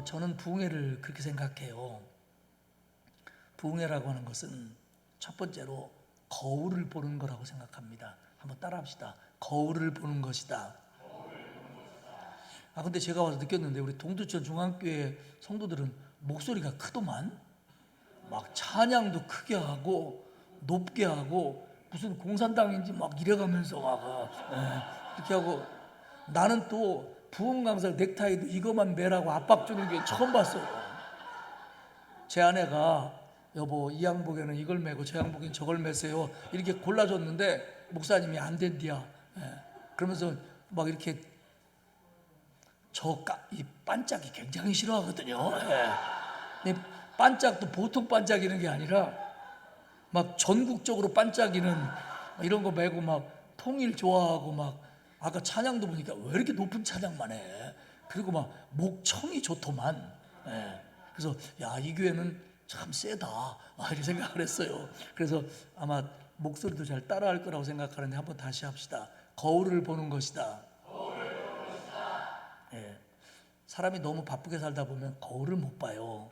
저는 부흥회를 그렇게 생각해요. 부흥회라고 하는 것은 첫 번째로 거울을 보는 거라고 생각합니다. 한번 따라합시다. 거울을 보는 것이다. 근데 제가 와서 느꼈는데 우리 동두천 중앙교회 성도들은 목소리가 크더만, 막 찬양도 크게 하고 높게 하고 무슨 공산당인지 막 이래가면서 막 이렇게 하고, 나는 또 부흥 강사 넥타이도 이것만 매라고 압박 주는 게 처음 봤어요. 제 아내가 여보 이 양복에는 이걸 매고 저 양복에는 저걸 매세요 이렇게 골라줬는데 목사님이 안 된디야. 그러면서 막 이렇게 이 반짝이 굉장히 싫어하거든요. 근데 반짝도 보통 반짝이는 게 아니라 막 전국적으로 반짝이는 이런 거 매고 막 통일 좋아하고, 막 아까 찬양도 보니까 왜 이렇게 높은 찬양만 해. 그리고 막 목청이 좋더만. 그래서 야, 이 교회는 참 세다 이렇게 생각을 했어요. 그래서 아마 목소리도 잘 따라할 거라고 생각하는데 한번 다시 합시다. 거울을 보는 것이다. 사람이 너무 바쁘게 살다 보면 거울을 못 봐요.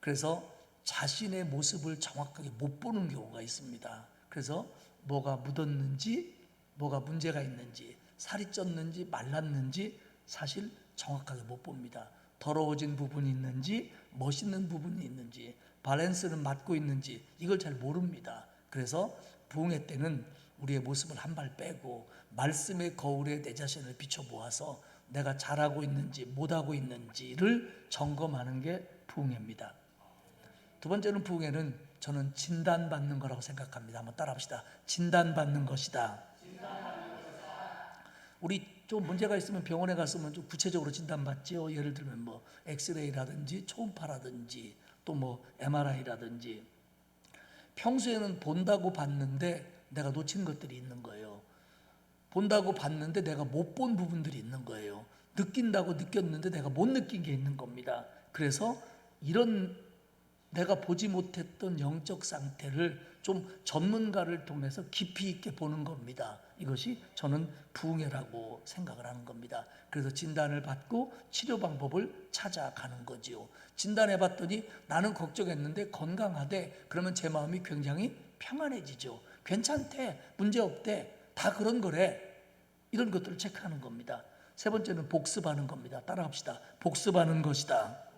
그래서 자신의 모습을 정확하게 못 보는 경우가 있습니다. 그래서 뭐가 묻었는지, 뭐가 문제가 있는지, 살이 쪘는지 말랐는지 사실 정확하게 못 봅니다. 더러워진 부분이 있는지, 멋있는 부분이 있는지, 밸런스는 맞고 있는지 이걸 잘 모릅니다. 그래서 부흥회 때는 우리의 모습을 한 발 빼고 말씀의 거울에 내 자신을 비춰보아서 내가 잘하고 있는지 못하고 있는지를 점검하는 게 부흥회입니다. 두 번째는 부흥회는 저는 진단받는 거라고 생각합니다. 한번 따라합시다. 진단받는 것이다. 우리 좀 문제가 있으면 병원에 갔으면 좀 구체적으로 진단받지요. 예를 들면 뭐 엑스레이라든지 초음파라든지 또 뭐 MRI라든지. 평소에는 본다고 봤는데 내가 놓친 것들이 있는 거예요. 본다고 봤는데 내가 못 본 부분들이 있는 거예요. 느낀다고 느꼈는데 내가 못 느낀 게 있는 겁니다. 그래서 이런 내가 보지 못했던 영적 상태를 좀 전문가를 통해서 깊이 있게 보는 겁니다. 이것이 저는 부흥회라고 생각을 하는 겁니다. 그래서 진단을 받고 치료 방법을 찾아가는 거지요. 진단해 봤더니 나는 걱정했는데 건강하대. 그러면 제 마음이 굉장히 평안해지죠. 괜찮대, 문제 없대, 다 그런 거래. 이런 것들을 체크하는 겁니다. 세 번째는 복습하는 겁니다. 따라합시다. 복습하는 것이다.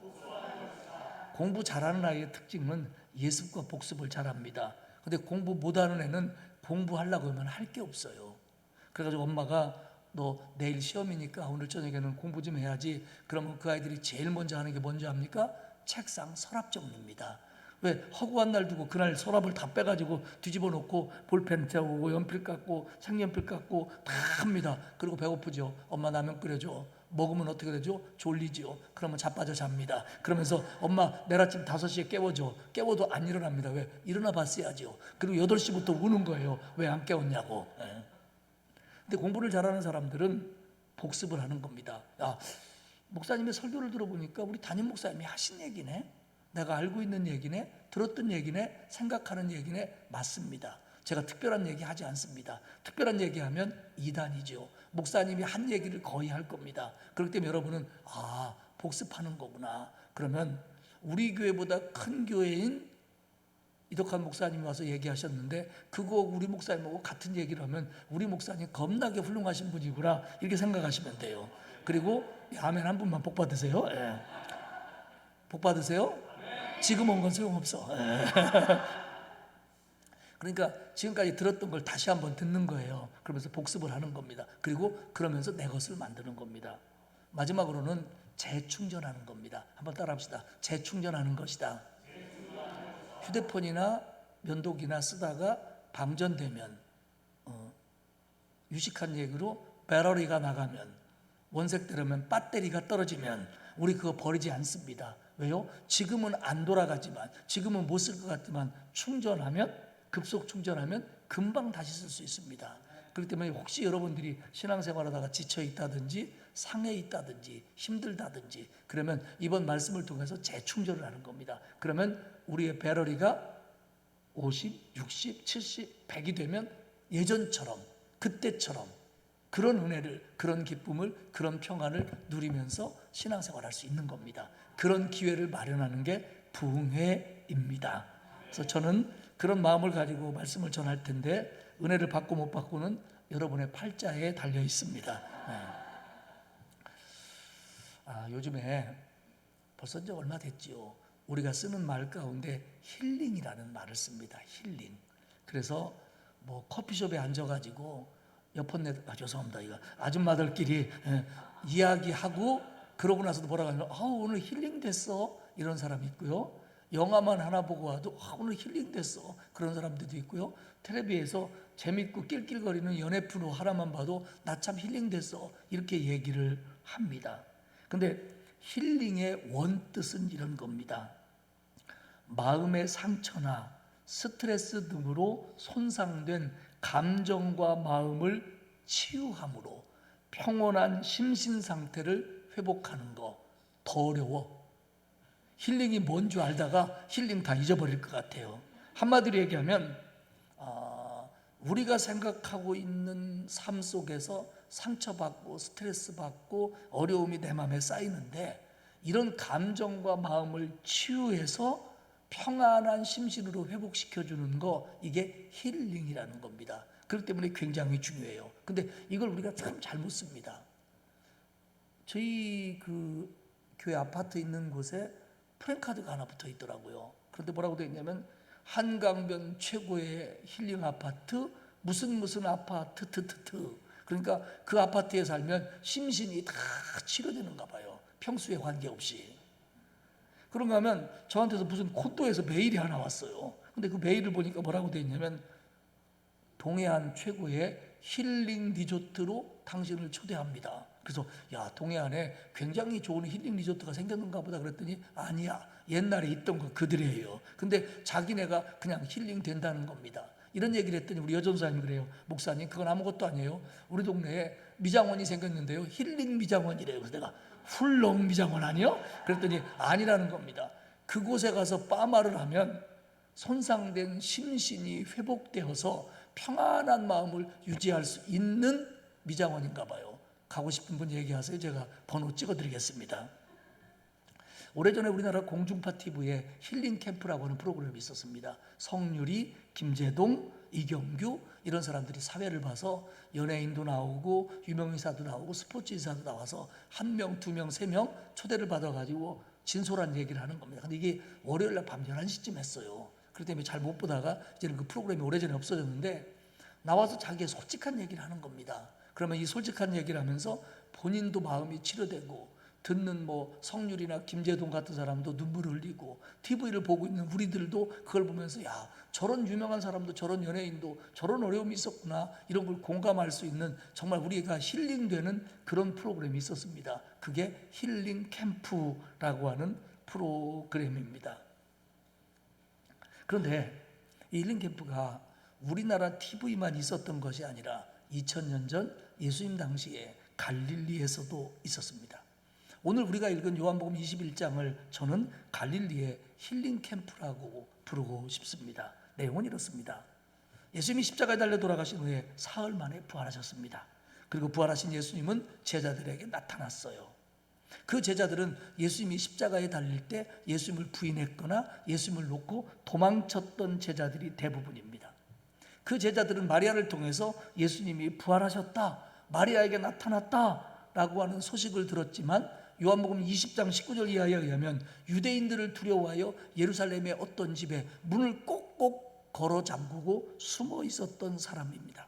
공부 잘하는 아이의 특징은 예습과 복습을 잘합니다. 근데 공부 못하는 애는 공부하려고 하면 할 게 없어요. 그래가지고 엄마가 너 내일 시험이니까 오늘 저녁에는 공부 좀 해야지. 그러면 그 아이들이 제일 먼저 하는 게 뭔지 압니까? 책상 서랍 정리입니다. 왜? 허구한 날 두고 그날 서랍을 다 빼가지고 뒤집어 놓고 볼펜 태우고 연필 깎고 색연필 깎고 다 합니다. 그리고 배고프죠. 엄마 라면 끓여줘. 먹으면 어떻게 되죠? 졸리죠. 그러면 자빠져 잡니다. 그러면서 엄마 내일 아침 5시에 깨워줘. 깨워도 안 일어납니다. 왜? 일어나 봤어야죠. 그리고 8시부터 우는 거예요. 왜 안 깨웠냐고. 근데 공부를 잘하는 사람들은 복습을 하는 겁니다. 목사님의 설교를 들어보니까 우리 담임 목사님이 하신 얘기네, 내가 알고 있는 얘기네, 들었던 얘기네, 생각하는 얘기네, 맞습니다. 제가 특별한 얘기 하지 않습니다. 특별한 얘기하면 이단이죠. 목사님이 한 얘기를 거의 할 겁니다. 그렇기 때문에 여러분은 복습하는 거구나. 그러면 우리 교회보다 큰 교회인 이덕환 목사님이 와서 얘기하셨는데 그거 우리 목사님하고 같은 얘기를 하면 우리 목사님 겁나게 훌륭하신 분이구나 이렇게 생각하시면 돼요. 그리고 아멘 한 분만 복 받으세요. 복 받으세요. 지금 온 건 소용없어. 그러니까 지금까지 들었던 걸 다시 한번 듣는 거예요. 그러면서 복습을 하는 겁니다. 그리고 그러면서 내 것을 만드는 겁니다. 마지막으로는 재충전하는 겁니다. 한번 따라합시다. 재충전하는 것이다. 휴대폰이나 면도기나 쓰다가 방전되면, 유식한 얘기로 배터리가 나가면, 원색되려면 배터리가 떨어지면 우리 그거 버리지 않습니다. 왜요? 지금은 안 돌아가지만, 지금은 못 쓸 것 같지만 충전하면, 급속 충전하면 금방 다시 쓸 수 있습니다. 그렇기 때문에 혹시 여러분들이 신앙생활하다가 지쳐 있다든지 상해 있다든지 힘들다든지 그러면 이번 말씀을 통해서 재충전을 하는 겁니다. 그러면 우리의 배터리가 50, 60, 70, 100이 되면 예전처럼 그때처럼 그런 은혜를, 그런 기쁨을, 그런 평안을 누리면서 신앙생활할 수 있는 겁니다. 그런 기회를 마련하는 게 부흥회입니다. 그래서 저는 그런 마음을 가지고 말씀을 전할 텐데, 은혜를 받고 못 받고는 여러분의 팔자에 달려 있습니다. 요즘에 벌써 이제 얼마 됐지요. 우리가 쓰는 말 가운데 힐링이라는 말을 씁니다. 힐링. 그래서 뭐 커피숍에 앉아가지고 죄송합니다. 이거 아줌마들끼리 이야기하고 그러고 나서도 뭐라고 하면 오늘 힐링 됐어 이런 사람이 있고요. 영화만 하나 보고 와도 오늘 힐링 됐어 그런 사람들도 있고요. 텔레비에서 재밌고 낄낄거리는 연애 프로 하나만 봐도 나 참 힐링 됐어 이렇게 얘기를 합니다. 근데 힐링의 원뜻은 이런 겁니다. 마음의 상처나 스트레스 등으로 손상된 감정과 마음을 치유함으로 평온한 심신 상태를 회복하는 거 더 어려워. 힐링이 뭔 줄 알다가 힐링 다 잊어버릴 것 같아요. 한마디로 얘기하면 우리가 생각하고 있는 삶 속에서 상처받고 스트레스 받고 어려움이 내 마음에 쌓이는데, 이런 감정과 마음을 치유해서 평안한 심신으로 회복시켜주는 거, 이게 힐링이라는 겁니다. 그렇기 때문에 굉장히 중요해요. 근데 이걸 우리가 참 잘못 씁니다. 저희 그 교회 아파트 있는 곳에 프랜카드가 하나 붙어 있더라고요. 그런데 뭐라고 되어 있냐면 한강변 최고의 힐링 아파트 무슨 아파트 트트트. 그러니까 그 아파트에 살면 심신이 다 치료되는가 봐요. 평소에 관계없이. 그런가 하면 저한테서 무슨 콘도에서 메일이 하나 왔어요. 근데 그 메일을 보니까 뭐라고 되어 있냐면 동해안 최고의 힐링 리조트로 당신을 초대합니다. 그래서 동해안에 굉장히 좋은 힐링 리조트가 생겼는가 보다 그랬더니 아니야, 옛날에 있던 거 그들이에요. 근데 자기네가 그냥 힐링 된다는 겁니다. 이런 얘기를 했더니 우리 여전사님이 그래요. 목사님, 그건 아무것도 아니에요. 우리 동네에 미장원이 생겼는데요, 힐링 미장원이래요. 그래서 내가 훌렁 미장원 아니요? 그랬더니 아니라는 겁니다. 그곳에 가서 빠마를 하면 손상된 심신이 회복되어서 평안한 마음을 유지할 수 있는 미장원인가 봐요. 가고 싶은 분 얘기하세요. 제가 번호 찍어드리겠습니다. 오래전에 우리나라 공중파 TV에 힐링 캠프라고 하는 프로그램이 있었습니다. 성유리, 김재동, 이경규 이런 사람들이 사회를 봐서 연예인도 나오고 유명인사도 나오고 스포츠인사도 나와서 1명, 2명, 3명 초대를 받아가지고 진솔한 얘기를 하는 겁니다. 근데 이게 월요일날 밤 11시쯤 했어요. 그렇기 때문에 잘 못 보다가 이제는 그 프로그램이 오래전에 없어졌는데, 나와서 자기의 솔직한 얘기를 하는 겁니다. 그러면 이 솔직한 얘기를 하면서 본인도 마음이 치료되고, 듣는 성률이나 김재동 같은 사람도 눈물을 흘리고, TV를 보고 있는 우리들도 그걸 보면서 저런 유명한 사람도 저런 연예인도 저런 어려움이 있었구나, 이런 걸 공감할 수 있는 정말 우리가 힐링되는 그런 프로그램이 있었습니다. 그게 힐링 캠프라고 하는 프로그램입니다. 그런데 이 힐링 캠프가 우리나라 TV만 있었던 것이 아니라 2000년 전 예수님 당시에 갈릴리에서도 있었습니다. 오늘 우리가 읽은 요한복음 21장을 저는 갈릴리의 힐링 캠프라고 부르고 싶습니다. 내용은 이렇습니다. 예수님이 십자가에 달려 돌아가신 후에 사흘 만에 부활하셨습니다. 그리고 부활하신 예수님은 제자들에게 나타났어요. 그 제자들은 예수님이 십자가에 달릴 때 예수님을 부인했거나 예수님을 놓고 도망쳤던 제자들이 대부분입니다. 그 제자들은 마리아를 통해서 예수님이 부활하셨다, 마리아에게 나타났다 라고 하는 소식을 들었지만, 요한복음 20장 19절 이하에 의하면 유대인들을 두려워하여 예루살렘의 어떤 집에 문을 꼭꼭 걸어 잠그고 숨어 있었던 사람입니다.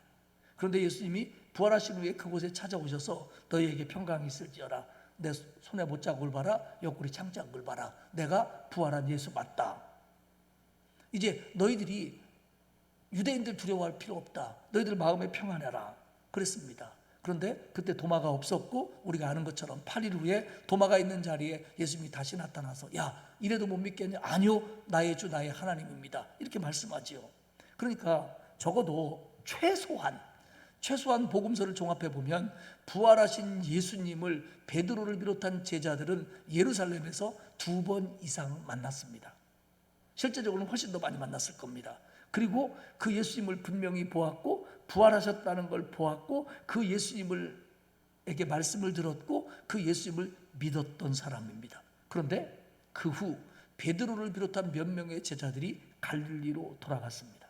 그런데 예수님이 부활하신 후에 그곳에 찾아오셔서 너희에게 평강이 있을지어라, 내 손에 못자국을 봐라, 옆구리 창자국을 봐라, 내가 부활한 예수 맞다. 이제 너희들이 유대인들 두려워할 필요 없다, 너희들 마음에 평안해라 그랬습니다. 그런데 그때 도마가 없었고, 우리가 아는 것처럼 8일 후에 도마가 있는 자리에 예수님이 다시 나타나서 이래도 못 믿겠냐? 아니요, 나의 주 나의 하나님입니다 이렇게 말씀하지요. 그러니까 적어도 최소한 복음서를 종합해 보면 부활하신 예수님을 베드로를 비롯한 제자들은 예루살렘에서 2번 이상 만났습니다. 실제적으로는 훨씬 더 많이 만났을 겁니다. 그리고 그 예수님을 분명히 보았고, 부활하셨다는 걸 보았고 그 예수님에게 말씀을 들었고 그 예수님을 믿었던 사람입니다. 그런데 그 후 베드로를 비롯한 몇 명의 제자들이 갈릴리로 돌아갔습니다.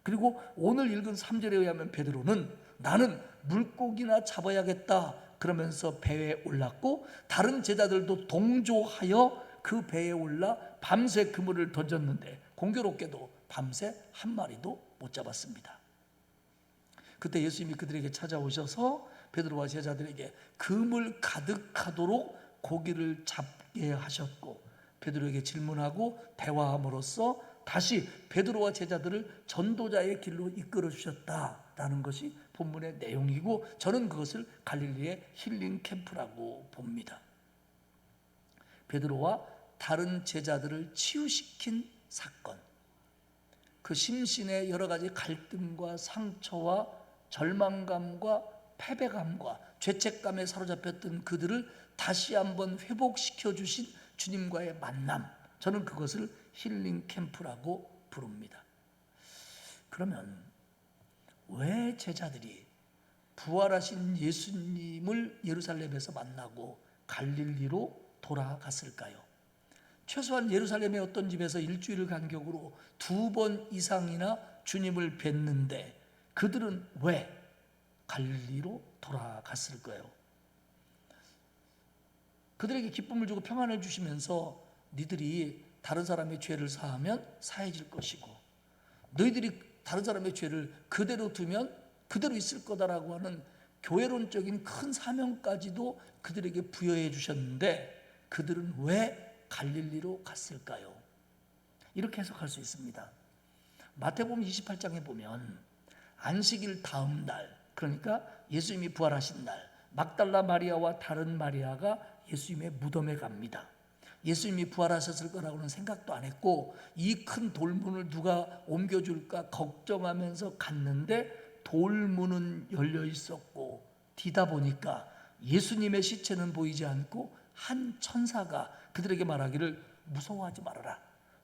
그리고 오늘 읽은 3절에 의하면 베드로는 나는 물고기나 잡아야겠다 그러면서 배에 올랐고 다른 제자들도 동조하여 그 배에 올라 밤새 그물을 던졌는데 공교롭게도 밤새 한 마리도 못 잡았습니다. 그때 예수님이 그들에게 찾아오셔서 베드로와 제자들에게 그물 가득하도록 고기를 잡게 하셨고 베드로에게 질문하고 대화함으로써 다시 베드로와 제자들을 전도자의 길로 이끌어 주셨다라는 것이 본문의 내용이고 저는 그것을 갈릴리의 힐링 캠프라고 봅니다. 베드로와 다른 제자들을 치유시킨 사건, 그 심신의 여러 가지 갈등과 상처와 절망감과 패배감과 죄책감에 사로잡혔던 그들을 다시 한번 회복시켜 주신 주님과의 만남, 저는 그것을 힐링 캠프라고 부릅니다. 그러면 왜 제자들이 부활하신 예수님을 예루살렘에서 만나고 갈릴리로 돌아갔을까요? 최소한 예루살렘의 어떤 집에서 일주일 간격으로 2번 이상이나 주님을 뵀는데 그들은 왜 갈릴리로 돌아갔을까요? 그들에게 기쁨을 주고 평안을 주시면서 니들이 다른 사람의 죄를 사하면 사해질 것이고 너희들이 다른 사람의 죄를 그대로 두면 그대로 있을 거다라고 하는 교회론적인 큰 사명까지도 그들에게 부여해 주셨는데 그들은 왜 갈릴리로 갔을까요? 이렇게 해석할 수 있습니다. 마태복음 28장에 보면 안식일 다음 날, 그러니까 예수님이 부활하신 날, 막달라 마리아와 다른 마리아가 예수님의 무덤에 갑니다. 예수님이 부활하셨을 거라고는 생각도 안 했고 이 큰 돌문을 누가 옮겨줄까 걱정하면서 갔는데 돌문은 열려 있었고 뒤다 보니까 예수님의 시체는 보이지 않고 한 천사가 그들에게 말하기를 무서워하지 말아라.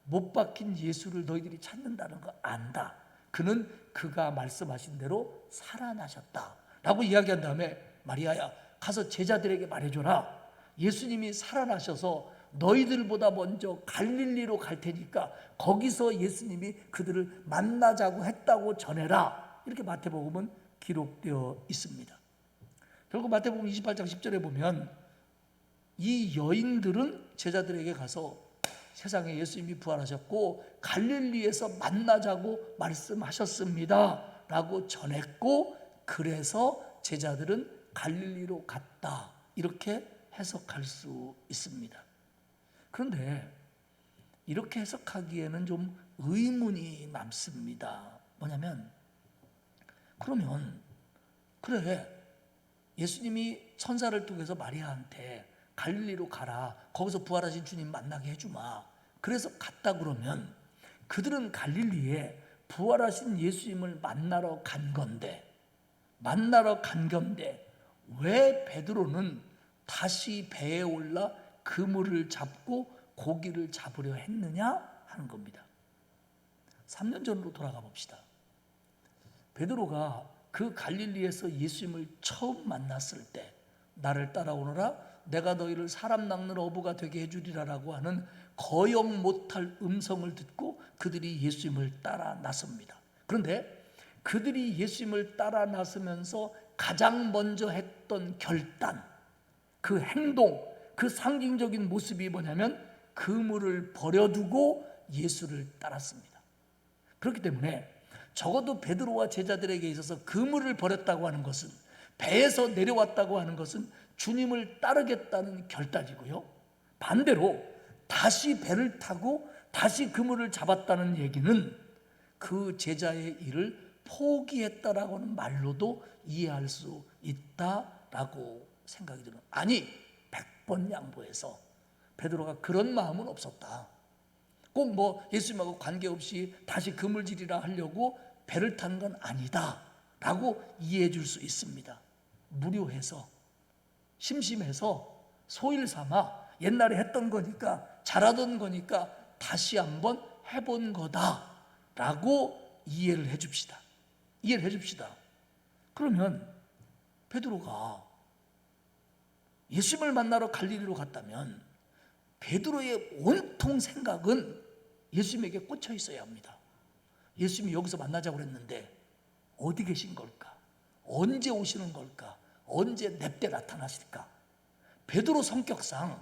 못 박힌 예수를 너희들이 찾는다는 거 안다. 그는 그가 말씀하신 대로 살아나셨다 라고 이야기한 다음에 마리아야 가서 제자들에게 말해줘라. 예수님이 살아나셔서 너희들보다 먼저 갈릴리로 갈 테니까 거기서 예수님이 그들을 만나자고 했다고 전해라. 이렇게 마태복음은 기록되어 있습니다. 결국 마태복음 28장 10절에 보면 이 여인들은 제자들에게 가서 세상에 예수님이 부활하셨고 갈릴리에서 만나자고 말씀하셨습니다 라고 전했고 그래서 제자들은 갈릴리로 갔다 이렇게 해석할 수 있습니다. 그런데 이렇게 해석하기에는 좀 의문이 남습니다. 뭐냐면 그러면 그래 예수님이 천사를 통해서 마리아한테 갈릴리로 가라. 거기서 부활하신 주님 만나게 해주마. 그래서 갔다 그러면 그들은 갈릴리에 부활하신 예수님을 만나러 간 건데 왜 베드로는 다시 배에 올라 그물을 잡고 고기를 잡으려 했느냐 하는 겁니다. 3년 전으로 돌아가 봅시다. 베드로가 그 갈릴리에서 예수님을 처음 만났을 때 나를 따라오너라 내가 너희를 사람 낚는 어부가 되게 해주리라 라고 하는 거역 못할 음성을 듣고 그들이 예수님을 따라 나섭니다. 그런데 그들이 예수님을 따라 나서면서 가장 먼저 했던 결단, 그 행동, 그 상징적인 모습이 뭐냐면 그물을 버려두고 예수를 따랐습니다. 그렇기 때문에 적어도 베드로와 제자들에게 있어서 그물을 버렸다고 하는 것은 배에서 내려왔다고 하는 것은 주님을 따르겠다는 결단이고요. 반대로 다시 배를 타고 다시 그물을 잡았다는 얘기는 그 제자의 일을 포기했다라고 하는 말로도 이해할 수 있다라고 생각이 드는. 아니 100번 양보해서 베드로가 그런 마음은 없었다. 꼭 뭐 예수님하고 관계없이 다시 그물질이라 하려고 배를 탄 건 아니다 라고 이해해 줄 수 있습니다. 무료해서 심심해서 소일 삼아 옛날에 했던 거니까 잘하던 거니까 다시 한번 해본 거다 라고 이해를 해줍시다. 그러면 베드로가 예수님을 만나러 갈릴리로 갔다면 베드로의 온통 생각은 예수님에게 꽂혀 있어야 합니다. 예수님이 여기서 만나자고 그랬는데 어디 계신 걸까? 언제 오시는 걸까? 언제 냅때 나타나실까? 베드로 성격상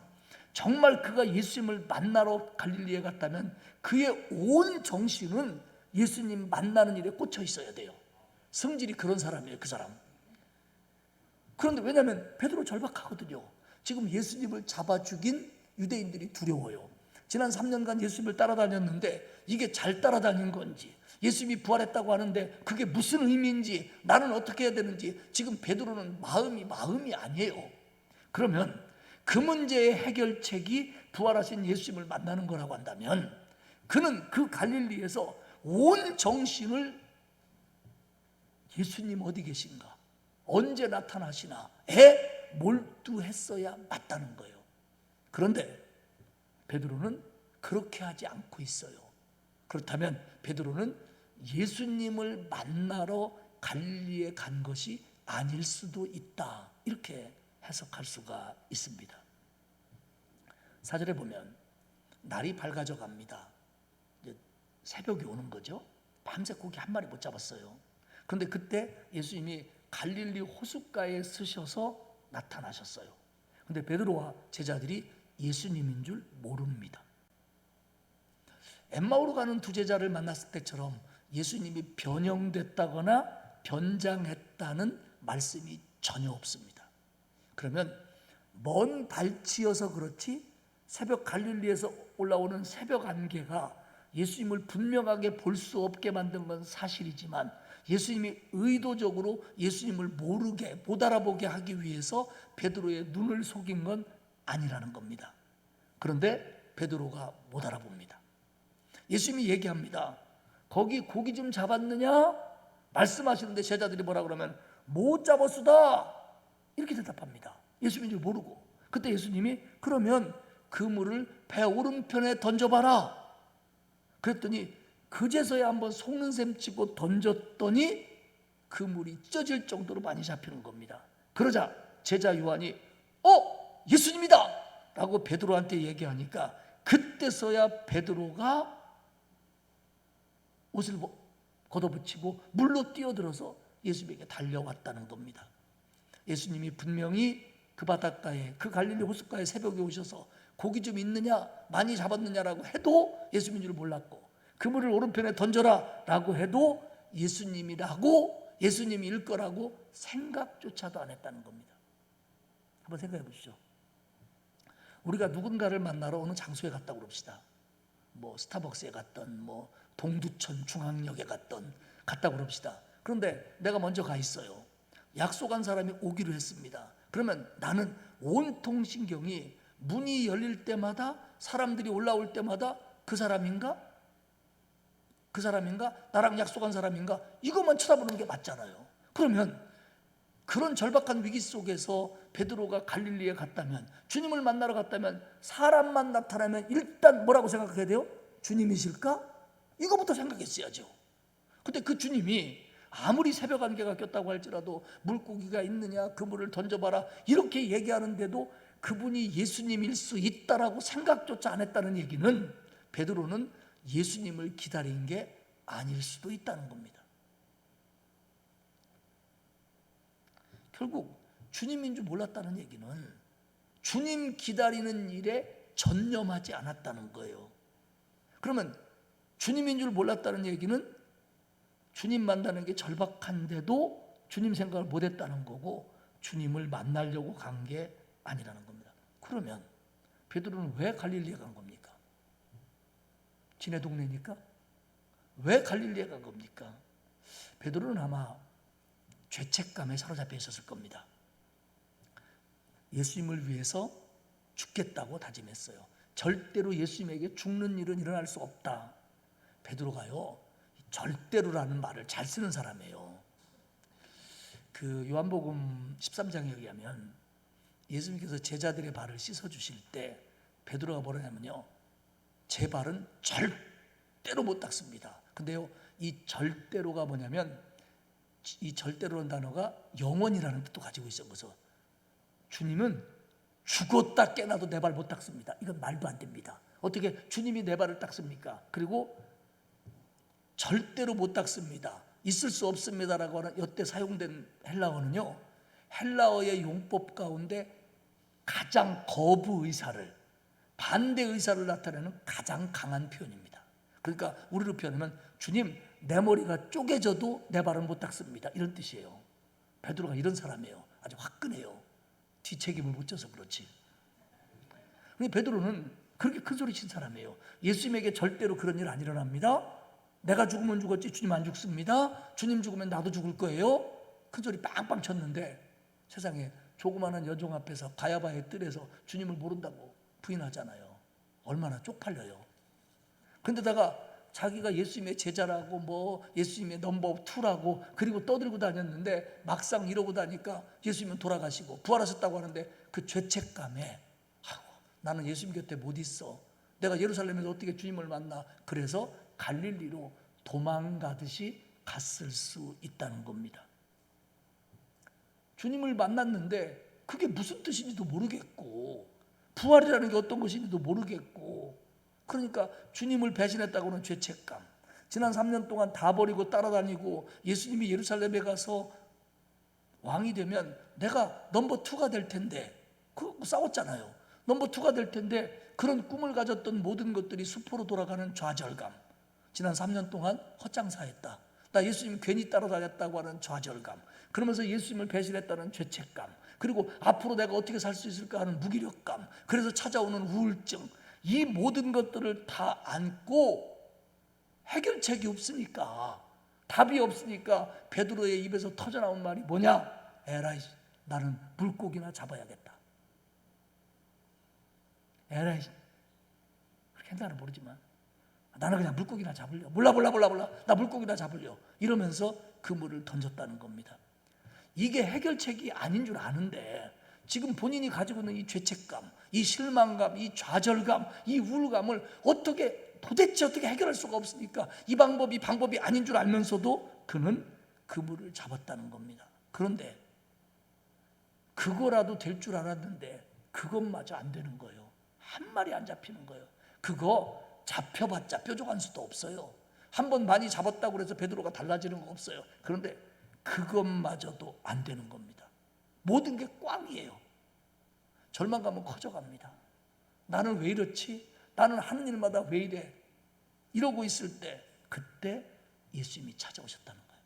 정말 그가 예수님을 만나러 갈릴리에 갔다면 그의 온 정신은 예수님 만나는 일에 꽂혀 있어야 돼요. 성질이 그런 사람이에요, 그 사람. 그런데 왜냐하면 베드로 절박하거든요. 지금 예수님을 잡아 죽인 유대인들이 두려워요. 지난 3년간 예수님을 따라다녔는데 이게 잘 따라다닌 건지, 예수님이 부활했다고 하는데 그게 무슨 의미인지, 나는 어떻게 해야 되는지 지금 베드로는 마음이 아니에요. 그러면 그 문제의 해결책이 부활하신 예수님을 만나는 거라고 한다면 그는 그 갈릴리에서 온 정신을 예수님 어디 계신가, 언제 나타나시나에 몰두했어야 맞다는 거예요. 그런데 베드로는 그렇게 하지 않고 있어요. 그렇다면 베드로는 예수님을 만나러 갈릴리에 간 것이 아닐 수도 있다, 이렇게 해석할 수가 있습니다. 4절에 보면 날이 밝아져 갑니다. 이제 새벽이 오는 거죠. 밤새 고기 한 마리 못 잡았어요. 그런데 그때 예수님이 갈릴리 호숫가에 서셔서 나타나셨어요. 그런데 베드로와 제자들이 예수님인 줄 모릅니다. 엠마오로 가는 두 제자를 만났을 때처럼 예수님이 변형됐다거나 변장했다는 말씀이 전혀 없습니다. 그러면 먼 발치여서 그렇지 새벽 갈릴리에서 올라오는 새벽 안개가 예수님을 분명하게 볼 수 없게 만든 건 사실이지만 예수님이 의도적으로 예수님을 모르게, 못 알아보게 하기 위해서 베드로의 눈을 속인 건 아니라는 겁니다. 그런데 베드로가 못 알아봅니다. 예수님이 얘기합니다. 거기 고기 좀 잡았느냐? 말씀하시는데 제자들이 뭐라 그러면 못 잡았수다, 이렇게 대답합니다. 예수님인 줄 모르고. 그때 예수님이 그러면 그물을 배 오른편에 던져봐라. 그랬더니 그제서야 한번 속는 셈 치고 던졌더니 그물이 찢어질 정도로 많이 잡히는 겁니다. 그러자 제자 요한이 예수님이다 라고 베드로한테 얘기하니까 그때서야 베드로가 옷을 걷어붙이고 물로 뛰어들어서 예수님에게 달려왔다는 겁니다. 예수님이 분명히 그 바닷가에, 그 갈릴리 호숫가에 새벽에 오셔서 고기 좀 있느냐, 많이 잡았느냐라고 해도 예수님인 줄 몰랐고, 그물을 오른편에 던져라 라고 해도 예수님일 거라고 생각조차도 안 했다는 겁니다. 한번 생각해 보시죠. 우리가 누군가를 만나러 어느 장소에 갔다고 그럽시다. 뭐 스타벅스에 갔던, 뭐 동두천 중앙역에 갔다고 그럽시다. 그런데 내가 먼저 가 있어요. 약속한 사람이 오기로 했습니다. 그러면 나는 온통 신경이 문이 열릴 때마다, 사람들이 올라올 때마다 그 사람인가? 나랑 약속한 사람인가? 이것만 쳐다보는 게 맞잖아요. 그러면 그런 절박한 위기 속에서 베드로가 갈릴리에 갔다면, 주님을 만나러 갔다면 사람만 나타나면 일단 뭐라고 생각해야 돼요? 주님이실까? 이거부터 생각했어야죠. 근데 그 주님이 아무리 새벽 안개가 꼈다고 할지라도 물고기가 있느냐, 그물을 던져봐라 이렇게 얘기하는데도 그분이 예수님일 수 있다라고 생각조차 안 했다는 얘기는 베드로는 예수님을 기다린 게 아닐 수도 있다는 겁니다. 결국 주님인 줄 몰랐다는 얘기는 주님 기다리는 일에 전념하지 않았다는 거예요. 그러면 주님인 줄 몰랐다는 얘기는 주님 만나는 게 절박한데도 주님 생각을 못했다는 거고, 주님을 만나려고 간 게 아니라는 겁니다. 그러면 베드로는 왜 갈릴리에 간 겁니까? 지네 동네니까? 왜 갈릴리에 간 겁니까? 베드로는 아마 죄책감에 사로잡혀 있었을 겁니다. 예수님을 위해서 죽겠다고 다짐했어요. 절대로 예수님에게 죽는 일은 일어날 수 없다. 베드로가요, 절대로라는 말을 잘 쓰는 사람이에요. 그 요한복음 13장에 의하면 예수님께서 제자들의 발을 씻어주실 때 베드로가 뭐라냐면요, 제 발은 절대로 못 닦습니다. 근데요, 이 절대로가 뭐냐면 이 절대로라는 단어가 영원이라는 뜻도 가지고 있어. 그래서 주님은 죽었다 깨나도 내 발 못 닦습니다. 이건 말도 안 됩니다. 어떻게 주님이 내 발을 닦습니까? 그리고 절대로 못 닦습니다. 있을 수 없습니다라고 하는 이때 사용된 헬라어는요, 헬라어의 용법 가운데 가장 거부 의사를, 반대 의사를 나타내는 가장 강한 표현입니다. 그러니까 우리로 표현하면 주님 내 머리가 쪼개져도 내 발은 못 닦습니다, 이런 뜻이에요. 베드로가 이런 사람이에요. 아주 화끈해요. 뒤책임을 못 져서 그렇지. 근데 베드로는 그렇게 큰 소리 친 사람이에요. 예수님에게 절대로 그런 일 안 일어납니다. 내가 죽으면 죽었지 주님 안 죽습니다. 주님 죽으면 나도 죽을 거예요. 큰 소리 빵빵 쳤는데 세상에 조그마한 여종 앞에서 가야바의 뜰에서 주님을 모른다고 부인하잖아요. 얼마나 쪽팔려요. 근데다가 자기가 예수님의 제자라고 뭐 예수님의 넘버 2라고 그리고 떠들고 다녔는데 막상 이러고 다니까 예수님은 돌아가시고 부활하셨다고 하는데 그 죄책감에 나는 예수님 곁에 못 있어. 내가 예루살렘에서 어떻게 주님을 만나. 그래서 갈릴리로 도망가듯이 갔을 수 있다는 겁니다. 주님을 만났는데 그게 무슨 뜻인지도 모르겠고 부활이라는 게 어떤 것인지도 모르겠고 그러니까 주님을 배신했다고는 죄책감. 지난 3년 동안 다 버리고 따라다니고 예수님이 예루살렘에 가서 왕이 되면 내가 넘버 2가 될 텐데 그 싸웠잖아요. 넘버 2가 될 텐데 그런 꿈을 가졌던 모든 것들이 수포로 돌아가는 좌절감. 지난 3년 동안 헛장사했다. 나 예수님 괜히 따라다녔다고 하는 좌절감. 그러면서 예수님을 배신했다는 죄책감. 그리고 앞으로 내가 어떻게 살 수 있을까 하는 무기력감. 그래서 찾아오는 우울증. 이 모든 것들을 다 안고 해결책이 없으니까, 답이 없으니까 베드로의 입에서 터져나온 말이 뭐냐? 에라이, 나는 물고기나 잡아야겠다. 에라이, 그렇게 했나는 모르지만 나는 그냥 물고기나 잡으려. 몰라. 나 물고기나 잡으려. 이러면서 그물을 던졌다는 겁니다. 이게 해결책이 아닌 줄 아는데 지금 본인이 가지고 있는 이 죄책감, 이 실망감, 이 좌절감, 이 우울감을 도대체 어떻게 해결할 수가 없으니까 이 방법이 아닌 줄 알면서도 그는 그물을 잡았다는 겁니다. 그런데 그거라도 될 줄 알았는데 그것마저 안 되는 거예요. 한 마리 안 잡히는 거예요. 그거 잡혀봤자 뾰족한 수도 없어요. 한번 많이 잡았다고 해서 베드로가 달라지는 거 없어요. 그런데 그것마저도 안 되는 겁니다. 모든 게 꽝이에요. 절망감은 커져갑니다. 나는 왜 이렇지? 나는 하는 일마다 왜 이래? 이러고 있을 때 그때 예수님이 찾아오셨다는 거예요.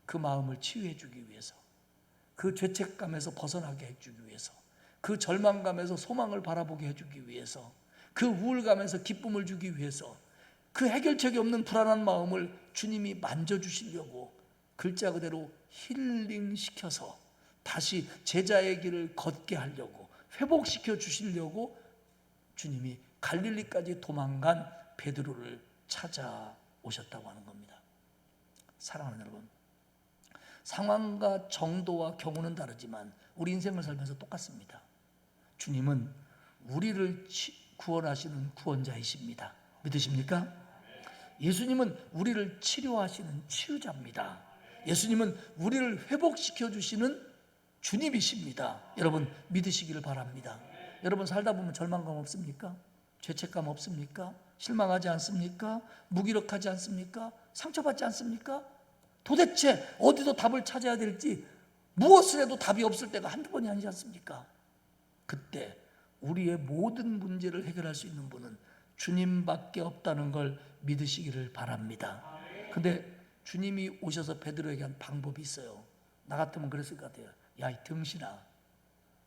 그 마음을 치유해 주기 위해서, 그 죄책감에서 벗어나게 해주기 위해서, 그 절망감에서 소망을 바라보게 해주기 위해서, 그 우울감에서 기쁨을 주기 위해서, 그 해결책이 없는 불안한 마음을 주님이 만져주시려고 글자 그대로 힐링시켜서 다시 제자의 길을 걷게 하려고 회복시켜 주시려고 주님이 갈릴리까지 도망간 베드로를 찾아오셨다고 하는 겁니다. 사랑하는 여러분, 상황과 정도와 경우는 다르지만 우리 인생을 살면서 똑같습니다. 주님은 우리를 구원하시는 구원자이십니다. 믿으십니까? 예수님은 우리를 치료하시는 치유자입니다. 예수님은 우리를 회복시켜 주시는 주님이십니다. 여러분 믿으시기를 바랍니다. 여러분 살다 보면 절망감 없습니까? 죄책감 없습니까? 실망하지 않습니까? 무기력하지 않습니까? 상처받지 않습니까? 도대체 어디서 답을 찾아야 될지 무엇을 해도 답이 없을 때가 한두 번이 아니지 않습니까? 그때 우리의 모든 문제를 해결할 수 있는 분은 주님밖에 없다는 걸 믿으시기를 바랍니다. 근데 주님이 오셔서 베드로에게 한 방법이 있어요. 나 같으면 그랬을 것 같아요. 야, 이 등신아,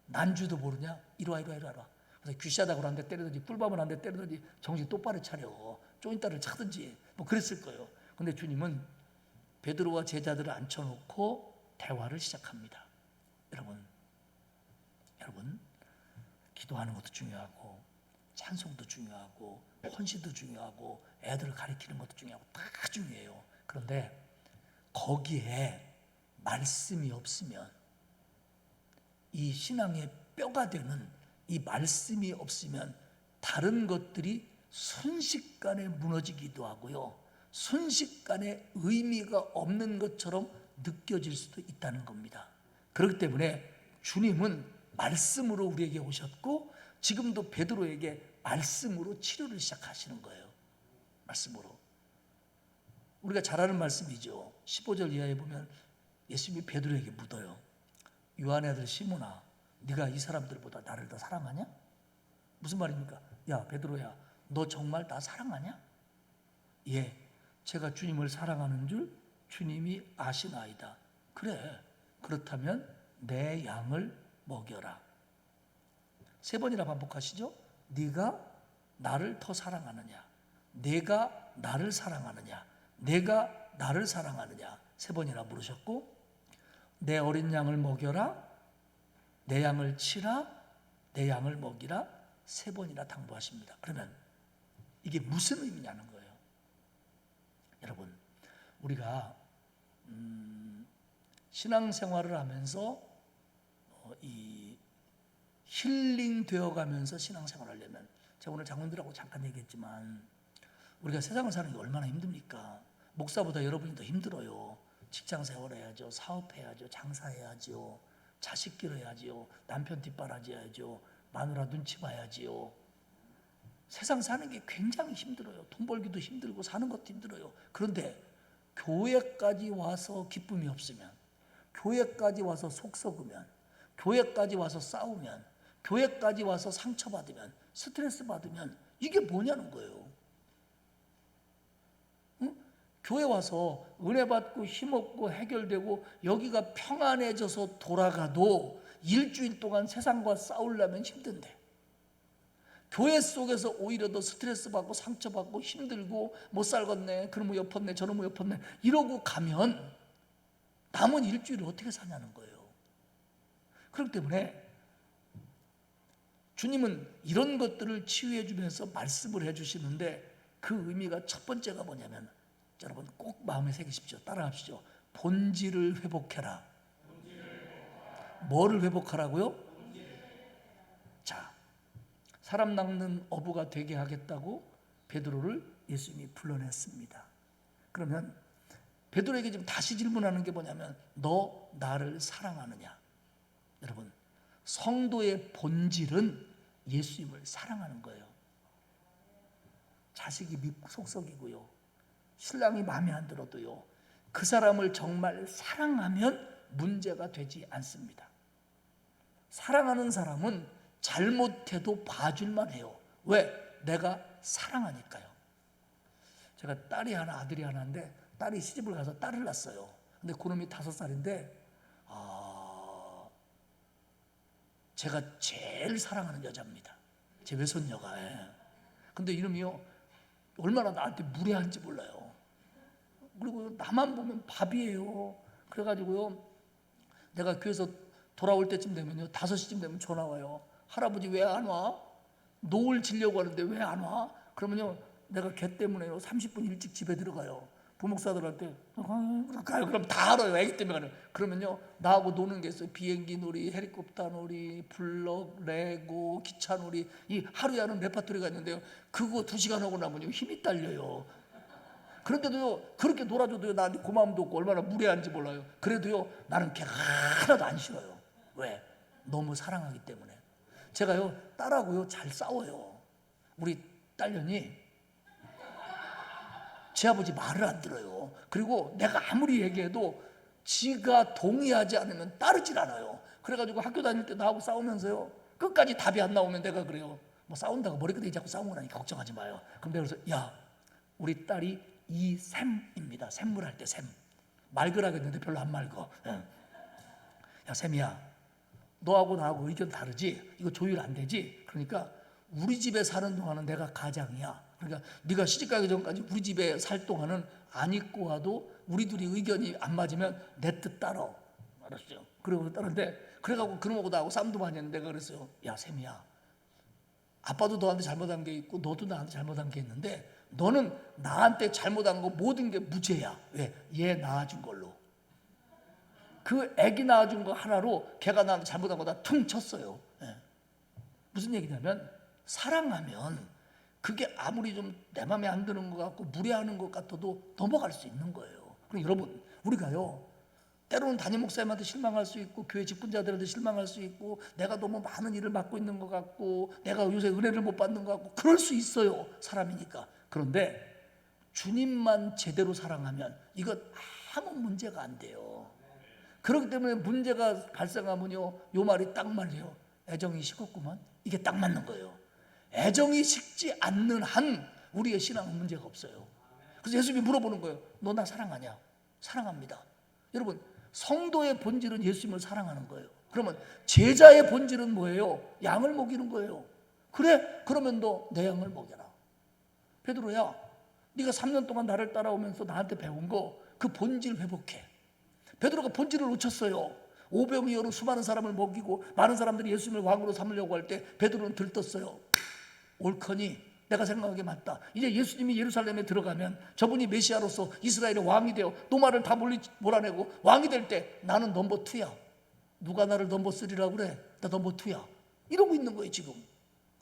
난주도 모르냐? 이리 와. 그래서 귀시하다고 한 대 때리든지 꿀밤을 한 대 때리든지 정신 똑바로 차려. 쪼인따를 차든지 뭐 그랬을 거예요. 근데 주님은 베드로와 제자들을 앉혀놓고 대화를 시작합니다. 여러분 기도하는 것도 중요하고 찬송도 중요하고 헌신도 중요하고 애들을 가르치는 것도 중요하고 다 중요해요. 그런데 거기에 말씀이 없으면, 이 신앙의 뼈가 되는 이 말씀이 없으면 다른 것들이 순식간에 무너지기도 하고요, 순식간에 의미가 없는 것처럼 느껴질 수도 있다는 겁니다. 그렇기 때문에 주님은 말씀으로 우리에게 오셨고 지금도 베드로에게 말씀으로 치료를 시작하시는 거예요. 말씀으로. 우리가 잘 아는 말씀이죠. 15절 이하에 보면 예수님이 베드로에게 묻어요. 요한의 아들 시몬아, 네가 이 사람들보다 나를 더 사랑하냐? 무슨 말입니까? 야 베드로야, 너 정말 나 사랑하냐? 예, 제가 주님을 사랑하는 줄 주님이 아시나이다. 그래, 그렇다면 내 양을 먹여라. 3번이나 반복하시죠. 네가 나를 더 사랑하느냐, 내가 나를 사랑하느냐, 내가 나를 사랑하느냐 3번이나 물으셨고, 내 어린 양을 먹여라, 내 양을 치라, 내 양을 먹이라 3번이나 당부하십니다. 그러면 이게 무슨 의미냐는 거예요. 여러분, 우리가 신앙생활을 하면서 이 힐링 되어가면서 신앙생활을 하려면, 제가 오늘 장로님들하고 잠깐 얘기했지만 우리가 세상을 사는 게 얼마나 힘듭니까? 목사보다 여러분이 더 힘들어요. 직장생활 해야죠, 사업해야죠, 장사해야죠, 자식 기르야지요, 남편 뒷바라지야죠, 마누라 눈치 봐야지요. 세상 사는 게 굉장히 힘들어요. 돈 벌기도 힘들고 사는 것도 힘들어요. 그런데 교회까지 와서 기쁨이 없으면, 교회까지 와서 속 썩으면, 교회까지 와서 싸우면, 교회까지 와서 상처받으면, 스트레스 받으면 이게 뭐냐는 거예요. 응? 교회 와서 은혜 받고 힘없고 해결되고 여기가 평안해져서 돌아가도 일주일 동안 세상과 싸우려면 힘든데, 교회 속에서 오히려 더 스트레스 받고 상처받고 힘들고 못 살겠네, 그놈의 엎었네, 저놈의 엎었네 이러고 가면 남은 일주일을 어떻게 사냐는 거예요. 그렇기 때문에 주님은 이런 것들을 치유해 주면서 말씀을 해 주시는데, 그 의미가 첫 번째가 뭐냐면, 여러분 꼭 마음에 새기십시오. 따라합시죠. 본질을 회복해라. 뭐를 회복하라고요? 자, 사람 낚는 어부가 되게 하겠다고 베드로를 예수님이 불러냈습니다. 그러면 베드로에게 지금 다시 질문하는 게 뭐냐면, 너 나를 사랑하느냐? 여러분, 성도의 본질은 예수님을 사랑하는 거예요. 자식이 밉고 속썩이고요, 신랑이 마음에 안 들어도요, 그 사람을 정말 사랑하면 문제가 되지 않습니다. 사랑하는 사람은 잘못해도 봐줄만 해요. 왜? 내가 사랑하니까요. 제가 딸이 하나 아들이 하나인데, 딸이 시집을 가서 딸을 낳았어요. 근데 그놈이 5살인데 제가 제일 사랑하는 여자입니다. 제 외손녀가. 근데 이놈이요, 얼마나 나한테 무례한지 몰라요. 그리고 나만 보면 밥이에요. 그래가지고요, 내가 교회에서 돌아올 때쯤 되면요, 5시쯤 되면 전화 와요. 할아버지 왜 안 와? 노을 지려고 하는데 왜 안 와? 그러면요, 내가 걔 때문에요 30분 일찍 집에 들어가요. 부목사들한테 가요. 그럼 다 알아요. 애기 때문에 가요. 그러면요, 나하고 노는 게 있어요. 비행기 놀이, 헬리콥터 놀이, 블럭, 레고, 기차 놀이. 이 하루에 하는 레파토리가 있는데요, 그거 2시간 하고 나면요 힘이 딸려요. 그런데도요, 그렇게 놀아줘도요, 나한테 고마움도 없고 얼마나 무례한지 몰라요. 그래도요, 나는 걔 하나도 안 싫어요. 왜? 너무 사랑하기 때문에. 제가요, 딸하고요 잘 싸워요. 우리 딸년이 제 아버지 말을 안 들어요. 그리고 내가 아무리 얘기해도 지가 동의하지 않으면 따르질 않아요. 그래가지고 학교 다닐 때 나하고 싸우면서요, 끝까지 답이 안 나오면 내가 그래요. 뭐 싸운다고 머리끄댕이 잡고 싸운 거라니까 걱정하지 마요. 그럼 내가 그래서, 야, 우리 딸이 이샘입니다. 샘물 할 때 샘. 말그라겠는데 별로 안 말거. 야, 샘이야, 너하고 나하고 의견 다르지? 이거 조율 안 되지? 그러니까 우리 집에 사는 동안은 내가 가장이야. 그러니까 네가 시집가기 전까지 우리 집에 살 동안은 안 입고 와도 우리 둘이 의견이 안 맞으면 내 뜻 따라. 알았죠? 그러고 따르는데, 그래가지고 그놈하고 나하고 싸움도 많이 했는데 내가 그랬어요. 야, 샘이야, 아빠도 너한테 잘못한 게 있고 너도 나한테 잘못한 게 있는데, 너는 나한테 잘못한 거 모든 게 무죄야. 왜? 얘 낳아준 걸로. 그 애기 낳아준 거 하나로 걔가 나한테 잘못한 거 다 퉁 쳤어요. 무슨 얘기냐면, 사랑하면 그게 아무리 좀 내 맘에 안 드는 것 같고 무례하는 것 같아도 넘어갈 수 있는 거예요. 그럼 여러분, 우리가요, 때로는 담임 목사님한테 실망할 수 있고 교회 직분자들한테 실망할 수 있고 내가 너무 많은 일을 맡고 있는 것 같고 내가 요새 은혜를 못 받는 것 같고 그럴 수 있어요. 사람이니까. 그런데 주님만 제대로 사랑하면 이건 아무 문제가 안 돼요. 그렇기 때문에 문제가 발생하면요, 요 말이 딱 말이에요. 애정이 식었구만. 이게 딱 맞는 거예요. 애정이 식지 않는 한 우리의 신앙은 문제가 없어요. 그래서 예수님이 물어보는 거예요. 너 나 사랑하냐? 사랑합니다. 여러분, 성도의 본질은 예수님을 사랑하는 거예요. 그러면 제자의 본질은 뭐예요? 양을 먹이는 거예요. 그래? 그러면 너 내 양을 먹여라. 베드로야, 네가 3년 동안 나를 따라오면서 나한테 배운 거 그 본질 회복해. 베드로가 본질을 놓쳤어요. 오병 이어로 수많은 사람을 먹이고 많은 사람들이 예수님을 왕으로 삼으려고 할 때 베드로는 들떴어요. 옳거니 내가 생각하기에 맞다. 이제 예수님이 예루살렘에 들어가면 저분이 메시아로서 이스라엘의 왕이 되어 노마를 다 몰아내고 왕이 될 때 나는 넘버 2야. 누가 나를 넘버 3라고 그래? 나 넘버 2야. 이러고 있는 거예요 지금.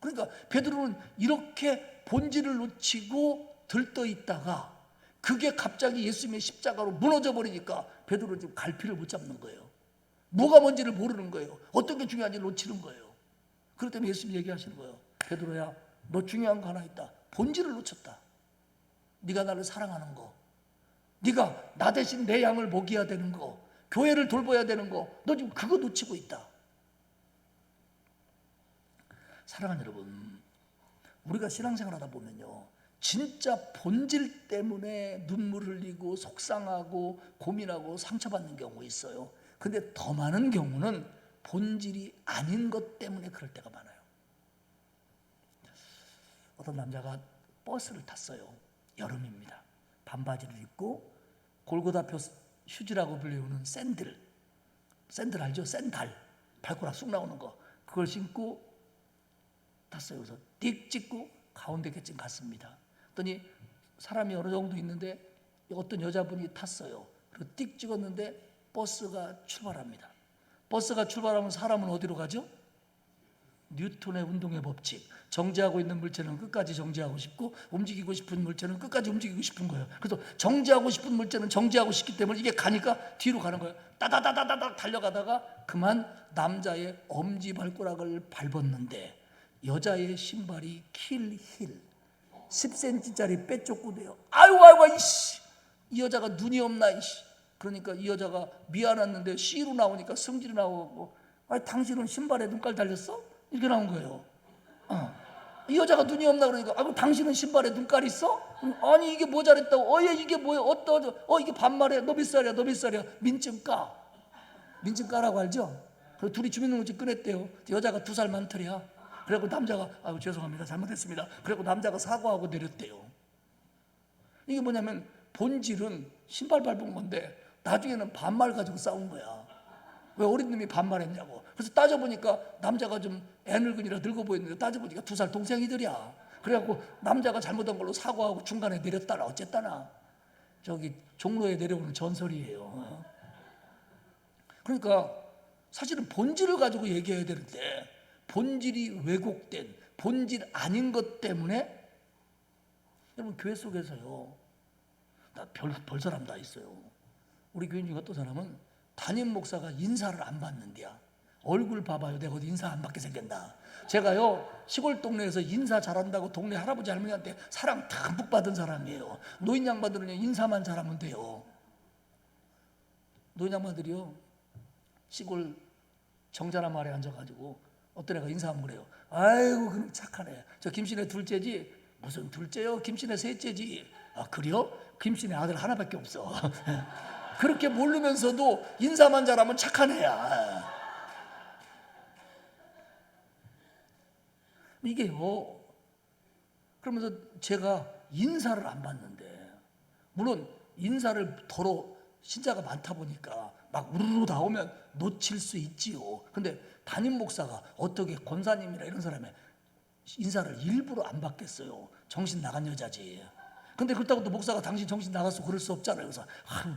그러니까 베드로는 이렇게 본질을 놓치고 들떠 있다가 그게 갑자기 예수님의 십자가로 무너져 버리니까 베드로는 지금 갈피를 못 잡는 거예요. 뭐가 뭔지를 모르는 거예요. 어떤 게 중요한지를 놓치는 거예요. 그렇기 때문에 예수님이 얘기하시는 거예요. 베드로야, 너 중요한 거 하나 있다. 본질을 놓쳤다. 네가 나를 사랑하는 거, 네가 나 대신 내 양을 먹여야 되는 거, 교회를 돌봐야 되는 거, 너 지금 그거 놓치고 있다. 사랑하는 여러분, 우리가 신앙생활 하다 보면요, 진짜 본질 때문에 눈물 흘리고 속상하고 고민하고 상처받는 경우 있어요. 근데 더 많은 경우는 본질이 아닌 것 때문에 그럴 때가 많아요. 어떤 남자가 버스를 탔어요. 여름입니다. 반바지를 입고 골고다표 휴지라고 불리우는 샌들 알죠? 샌달, 발가락 쑥 나오는 거, 그걸 신고 탔어요. 그래서 띡 찍고 가운데 객진 갔습니다. 그랬더니 사람이 어느 정도 있는데 어떤 여자분이 탔어요. 그리고 띡 찍었는데 버스가 출발합니다. 버스가 출발하면 사람은 어디로 가죠? 뉴턴의 운동의 법칙. 정지하고 있는 물체는 끝까지 정지하고 싶고 움직이고 싶은 물체는 끝까지 움직이고 싶은 거예요. 그래서 정지하고 싶은 물체는 정지하고 싶기 때문에 이게 가니까 뒤로 가는 거예요. 따다다다다닥 달려가다가 그만 남자의 엄지발가락을 밟았는데 여자의 신발이 킬힐 10cm짜리 빼쫓고돼요. 아이고 이씨, 이 여자가 눈이 없나 이씨. 그러니까 이 여자가 미안했는데 C로 나오니까 성질이 나오고, 아니 당신은 신발에 눈깔 달렸어? 이렇게 나온 거예요. 이 여자가 눈이 없나 그러니까, 아이고 당신은 신발에 눈깔 있어? 아니 이게 뭐 잘했다고? 얘 이게 뭐야? 이게 반말해. 너 몇 살이야? 너 몇 살이야? 민증 까라고 알죠? 그래서 둘이 주민등록증 꺼냈대요. 여자가 2살 많더래야. 그래고 남자가 아유 죄송합니다, 잘못했습니다. 그리고 남자가 사과하고 내렸대요. 이게 뭐냐면 본질은 신발 밟은 건데 나중에는 반말 가지고 싸운 거야. 왜 어린 놈이 반말했냐고. 그래서 따져보니까 남자가 좀 애늙은이라 늙어 보였는데 따져보니까 2살 동생이들이야. 그래갖고 남자가 잘못한 걸로 사과하고 중간에 내렸다나 어쨌다나 저기 종로에 내려오는 전설이에요. 그러니까 사실은 본질을 가지고 얘기해야 되는데 본질이 왜곡된 본질 아닌 것 때문에 여러분 교회 속에서요 나 별 사람 다 있어요. 우리 교인 중에 어떤 사람은 담임 목사가 인사를 안 받는데야. 얼굴 봐봐요. 내가 어디 인사 안 받게 생겼나. 제가요 시골 동네에서 인사 잘한다고 동네 할아버지 할머니한테 사랑 듬뿍 받은 사람이에요. 노인 양반들은 인사만 잘하면 돼요. 노인 양반들이요 시골 정자나 아래 앉아가지고 어떤 애가 인사하면 그래요. 아이고 그럼 착하네. 저 김씨네 둘째지. 무슨 둘째요? 김씨네 셋째지. 아 그래요? 김씨네 아들 하나밖에 없어. 그렇게 모르면서도 인사만 잘하면 착한 애야. 이게요. 그러면서 제가 인사를 안 받는데, 물론 인사를 더러 신자가 많다 보니까 막 우르르 나오면 놓칠 수 있지요. 근데 담임 목사가 어떻게 권사님이나 이런 사람의 인사를 일부러 안 받겠어요. 정신 나간 여자지. 근데 그렇다고 또 목사가 당신 정신 나갔어 그럴 수 없잖아요. 그래서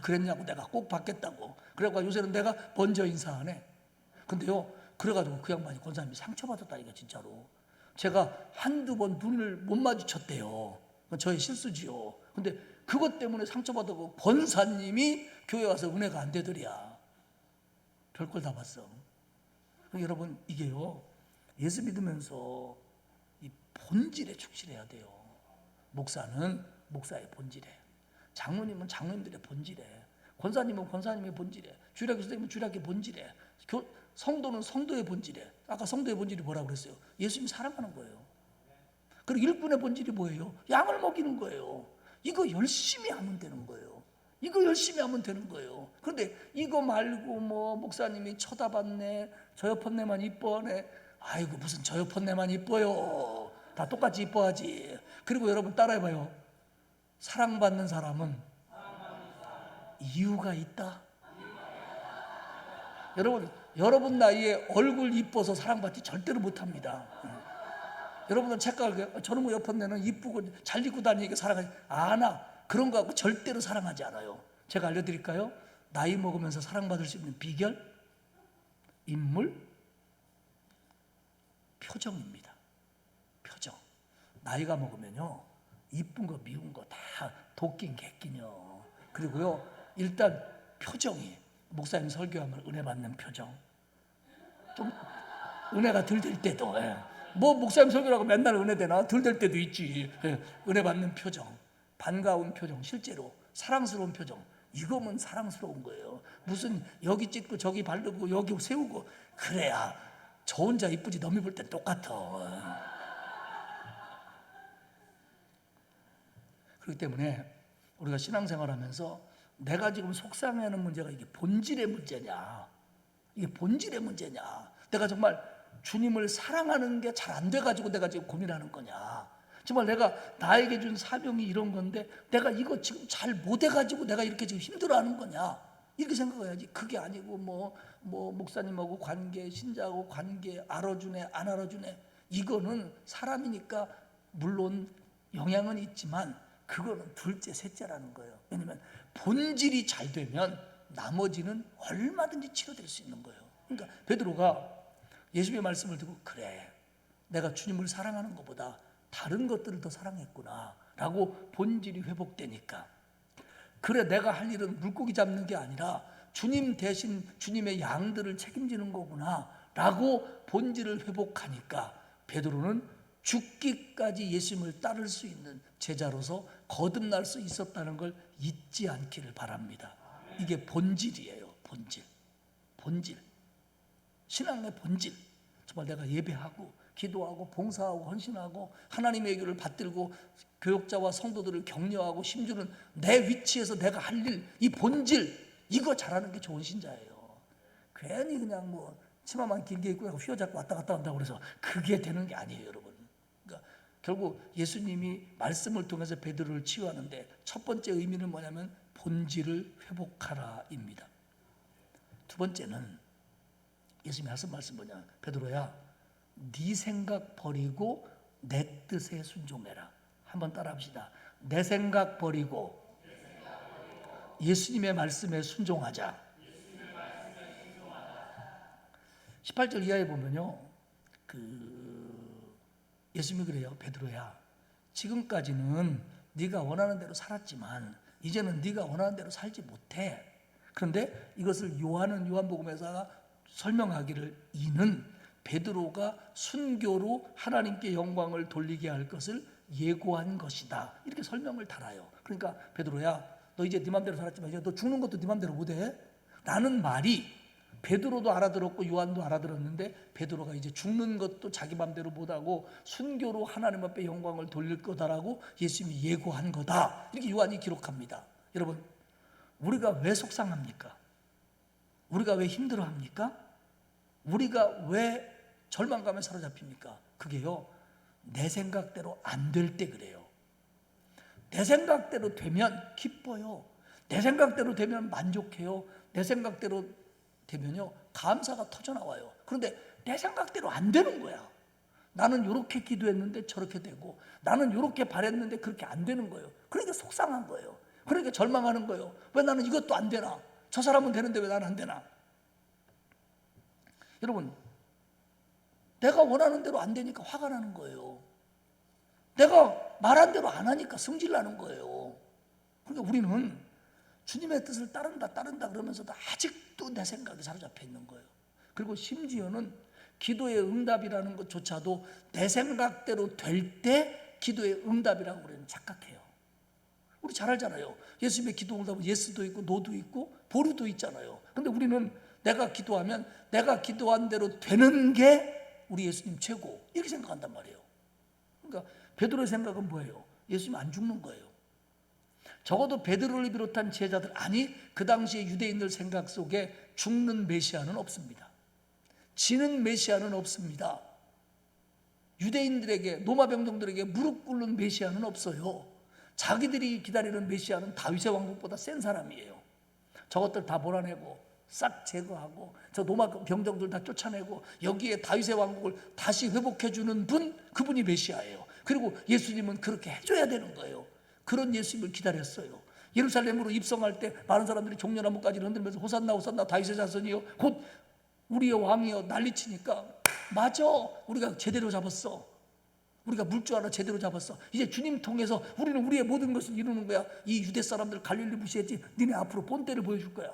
그랬냐고 내가 꼭 받겠다고. 그래갖고 요새는 내가 먼저 인사하네. 근데요 그래가지고 그 양반이 권사님이 상처받았다니까 진짜로. 제가 한두 번 눈을 못 마주쳤대요. 그건 저의 실수지요. 근데 그것 때문에 상처받고 권사님이 교회 와서 은혜가 안 되더랴. 별걸 다 봤어. 여러분, 이게요, 예수 믿으면서 이 본질에 충실해야 돼요. 목사는 목사의 본질에, 장로님은 장로님들의 본질에, 권사님은 권사님의 본질에, 주일학교 선생님은 주일학교의 본질에, 성도는 성도의 본질에. 아까 성도의 본질이 뭐라고 그랬어요? 예수님 사랑하는 거예요. 그리고 일꾼의 본질이 뭐예요? 양을 먹이는 거예요. 이거 열심히 하면 되는 거예요. 이거 열심히 하면 되는 거예요. 그런데 이거 말고 뭐 목사님이 쳐다봤네, 저 옆언네만 이뻐하네. 아이고, 무슨 저 옆언네만 이뻐요. 다 똑같이 이뻐하지. 그리고 여러분 따라해봐요. 사랑받는 사람은 이유가 있다. 여러분 나이에 얼굴 이뻐서 사랑받지 절대로 못합니다. 여러분은 착각하게 저는 뭐 옆언네는 이쁘고 잘 입고 다니니까 사랑하지. 그런 거 갖고 절대로 사랑하지 않아요. 제가 알려드릴까요? 나이 먹으면서 사랑받을 수 있는 비결, 인물, 표정입니다. 표정. 나이가 먹으면요, 이쁜 거 미운 거 다 도끼인 객기요. 그리고요, 일단 표정이, 목사님 설교하면 은혜 받는 표정, 좀 은혜가 덜 될 때도, 뭐 목사님 설교라고 맨날 은혜 되나? 덜 될 때도 있지. 은혜 받는 표정, 반가운 표정, 실제로 사랑스러운 표정, 이거면 사랑스러운 거예요. 무슨 여기 찍고 저기 바르고 여기 세우고 그래야 저 혼자 이쁘지 남이 볼 땐 똑같아. 그렇기 때문에 우리가 신앙생활하면서 내가 지금 속상해하는 문제가 이게 본질의 문제냐, 이게 본질의 문제냐, 내가 정말 주님을 사랑하는 게 잘 안 돼가지고 내가 지금 고민하는 거냐, 정말 내가 나에게 준 사명이 이런 건데 내가 이거 지금 잘 못해가지고 내가 이렇게 지금 힘들어하는 거냐, 이렇게 생각해야지. 그게 아니고 뭐 목사님하고 관계, 신자하고 관계, 알아주네 안 알아주네, 이거는 사람이니까 물론 영향은 있지만 그거는 둘째 셋째라는 거예요. 왜냐하면 본질이 잘 되면 나머지는 얼마든지 치료될 수 있는 거예요. 그러니까 베드로가 예수님의 말씀을 듣고 그래, 내가 주님을 사랑하는 것보다 다른 것들을 더 사랑했구나 라고 본질이 회복되니까, 그래 내가 할 일은 물고기 잡는 게 아니라 주님 대신 주님의 양들을 책임지는 거구나 라고 본질을 회복하니까 베드로는 죽기까지 예수님을 따를 수 있는 제자로서 거듭날 수 있었다는 걸 잊지 않기를 바랍니다. 이게 본질이에요. 본질, 신앙의 본질. 정말 내가 예배하고 기도하고 봉사하고 헌신하고 하나님의 교를 받들고 교역자와 성도들을 격려하고 심주는 내 위치에서 내가 할 일, 이 본질, 이거 잘하는 게 좋은 신자예요. 괜히 그냥 뭐 치마만 길게 입고 휘어잡고 왔다 갔다 한다고 그래서 그게 되는 게 아니에요, 여러분. 그러니까 결국 예수님이 말씀을 통해서 베드로를 치유하는데 첫 번째 의미는 뭐냐면 본질을 회복하라입니다. 두 번째는 예수님이 하신 말씀 뭐냐, 베드로야 네 생각 버리고 내 뜻에 순종해라. 한번 따라합시다. 내 생각 버리고 예수님의 말씀에 순종하자. 18절 이하에 보면요, 예수님이 그래요. 베드로야, 지금까지는 네가 원하는 대로 살았지만 이제는 네가 원하는 대로 살지 못해. 그런데 이것을 요한복음에서 설명하기를, 이는 베드로가 순교로 하나님께 영광을 돌리게 할 것을 예고한 것이다. 이렇게 설명을 달아요. 그러니까 베드로야, 너 이제 네 맘대로 살았지만 이제 너 죽는 것도 네 맘대로 못해. 라는 말이 베드로도 알아들었고 요한도 알아들었는데, 베드로가 이제 죽는 것도 자기 맘대로 못하고 순교로 하나님 앞에 영광을 돌릴 거다라고 예수님이 예고한 거다. 이렇게 요한이 기록합니다. 여러분, 우리가 왜 속상합니까? 우리가 왜 힘들어합니까? 우리가 왜 절망감에 사로잡힙니까? 그게요, 내 생각대로 안 될 때 그래요. 내 생각대로 되면 기뻐요. 내 생각대로 되면 만족해요. 내 생각대로 되면요 감사가 터져나와요. 그런데 내 생각대로 안 되는 거야. 나는 이렇게 기도했는데 저렇게 되고, 나는 이렇게 바랬는데 그렇게 안 되는 거예요. 그러니까 속상한 거예요. 그러니까 절망하는 거예요. 왜 나는 이것도 안 되나? 저 사람은 되는데 왜 나는 안 되나? 여러분, 내가 원하는 대로 안 되니까 화가 나는 거예요. 내가 말한 대로 안 하니까 성질 나는 거예요. 그러니까 우리는 주님의 뜻을 따른다 그러면서도 아직도 내 생각에 사로잡혀 있는 거예요. 그리고 심지어는 기도의 응답이라는 것조차도 내 생각대로 될 때 기도의 응답이라고 우리는 착각해요. 우리 잘 알잖아요. 예수님의 기도 응답은 예스도 있고 노도 있고 보류도 있잖아요. 근데 우리는 내가 기도하면 내가 기도한 대로 되는 게 우리 예수님 최고 이렇게 생각한단 말이에요. 그러니까 베드로의 생각은 뭐예요? 예수님 안 죽는 거예요. 적어도 베드로를 비롯한 제자들, 아니 그 당시에 유대인들 생각 속에 죽는 메시아는 없습니다. 지는 메시아는 없습니다. 유대인들에게, 로마 병정들에게 무릎 꿇는 메시아는 없어요. 자기들이 기다리는 메시아는 다윗의 왕국보다 센 사람이에요. 저것들 다 몰아내고 싹 제거하고 저 로마 병정들 다 쫓아내고 여기에 다윗의 왕국을 다시 회복해주는 분, 그분이 메시아예요. 그리고 예수님은 그렇게 해줘야 되는 거예요. 그런 예수님을 기다렸어요. 예루살렘으로 입성할 때 많은 사람들이 종려나무까지를 흔들면서 호산나 호산나 다윗의 자손이요 곧 우리의 왕이요 난리치니까 맞아, 우리가 제대로 잡았어. 우리가 물줄 알아 제대로 잡았어. 이제 주님 통해서 우리는 우리의 모든 것을 이루는 거야. 이 유대 사람들 갈릴리 무시했지, 니네 앞으로 본때를 보여줄 거야.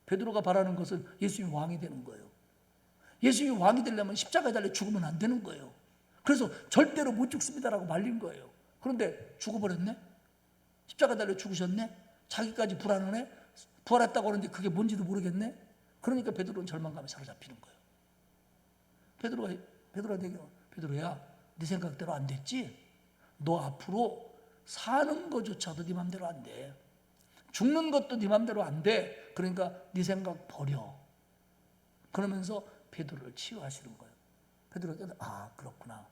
베드로가 바라는 것은 예수님이 왕이 되는 거예요. 예수님이 왕이 되려면 십자가에 달려 죽으면 안 되는 거예요. 그래서 절대로 못 죽습니다라고 말린 거예요. 그런데 죽어버렸네? 십자가에 달려 죽으셨네? 자기까지 불안하네? 부활했다고 하는데 그게 뭔지도 모르겠네? 그러니까 베드로는 절망감에 사로잡히는 거예요. 베드로한테 베드로야, 네 생각대로 안 됐지? 너 앞으로 사는 것조차도 네 맘대로 안 돼. 죽는 것도 네 맘대로 안 돼. 그러니까 네 생각 버려. 그러면서 베드로를 치유하시는 거예요. 베드로가 그렇구나.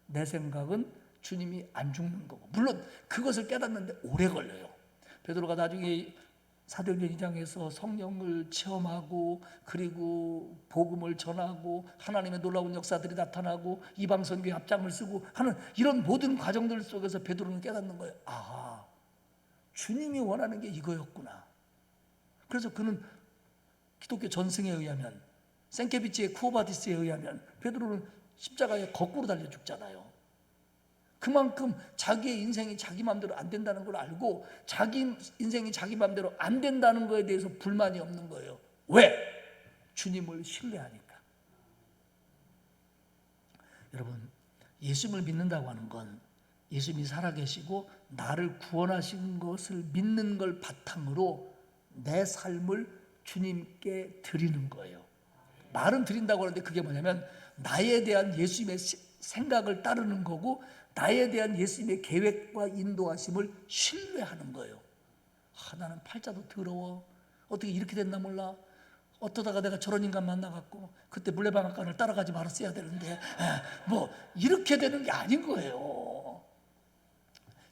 내 생각은 주님이 안 죽는 거고. 물론 그것을 깨닫는데 오래 걸려요. 베드로가 나중에 사도행전 2장에서 성령을 체험하고 그리고 복음을 전하고 하나님의 놀라운 역사들이 나타나고 이방 선교에 앞장을 쓰고 하는 이런 모든 과정들 속에서 베드로는 깨닫는 거예요. 주님이 원하는 게 이거였구나. 그래서 그는 기독교 전승에 의하면, 생케비치의 쿠오바디스에 의하면 베드로는 십자가에 거꾸로 달려 죽잖아요. 그만큼 자기의 인생이 자기 마음대로 안 된다는 걸 알고 자기 인생이 자기 마음대로 안 된다는 거에 대해서 불만이 없는 거예요. 왜? 주님을 신뢰하니까. 여러분, 예수님을 믿는다고 하는 건 예수님이 살아계시고 나를 구원하신 것을 믿는 걸 바탕으로 내 삶을 주님께 드리는 거예요. 말은 드린다고 하는데 그게 뭐냐면 나에 대한 예수님의 생각을 따르는 거고 나에 대한 예수님의 계획과 인도하심을 신뢰하는 거예요. 나는 팔자도 더러워. 어떻게 이렇게 됐나 몰라. 어떠다가 내가 저런 인간 만나갖고 그때 물레방앗간을 따라가지 말았어야 되는데 이렇게 되는 게 아닌 거예요.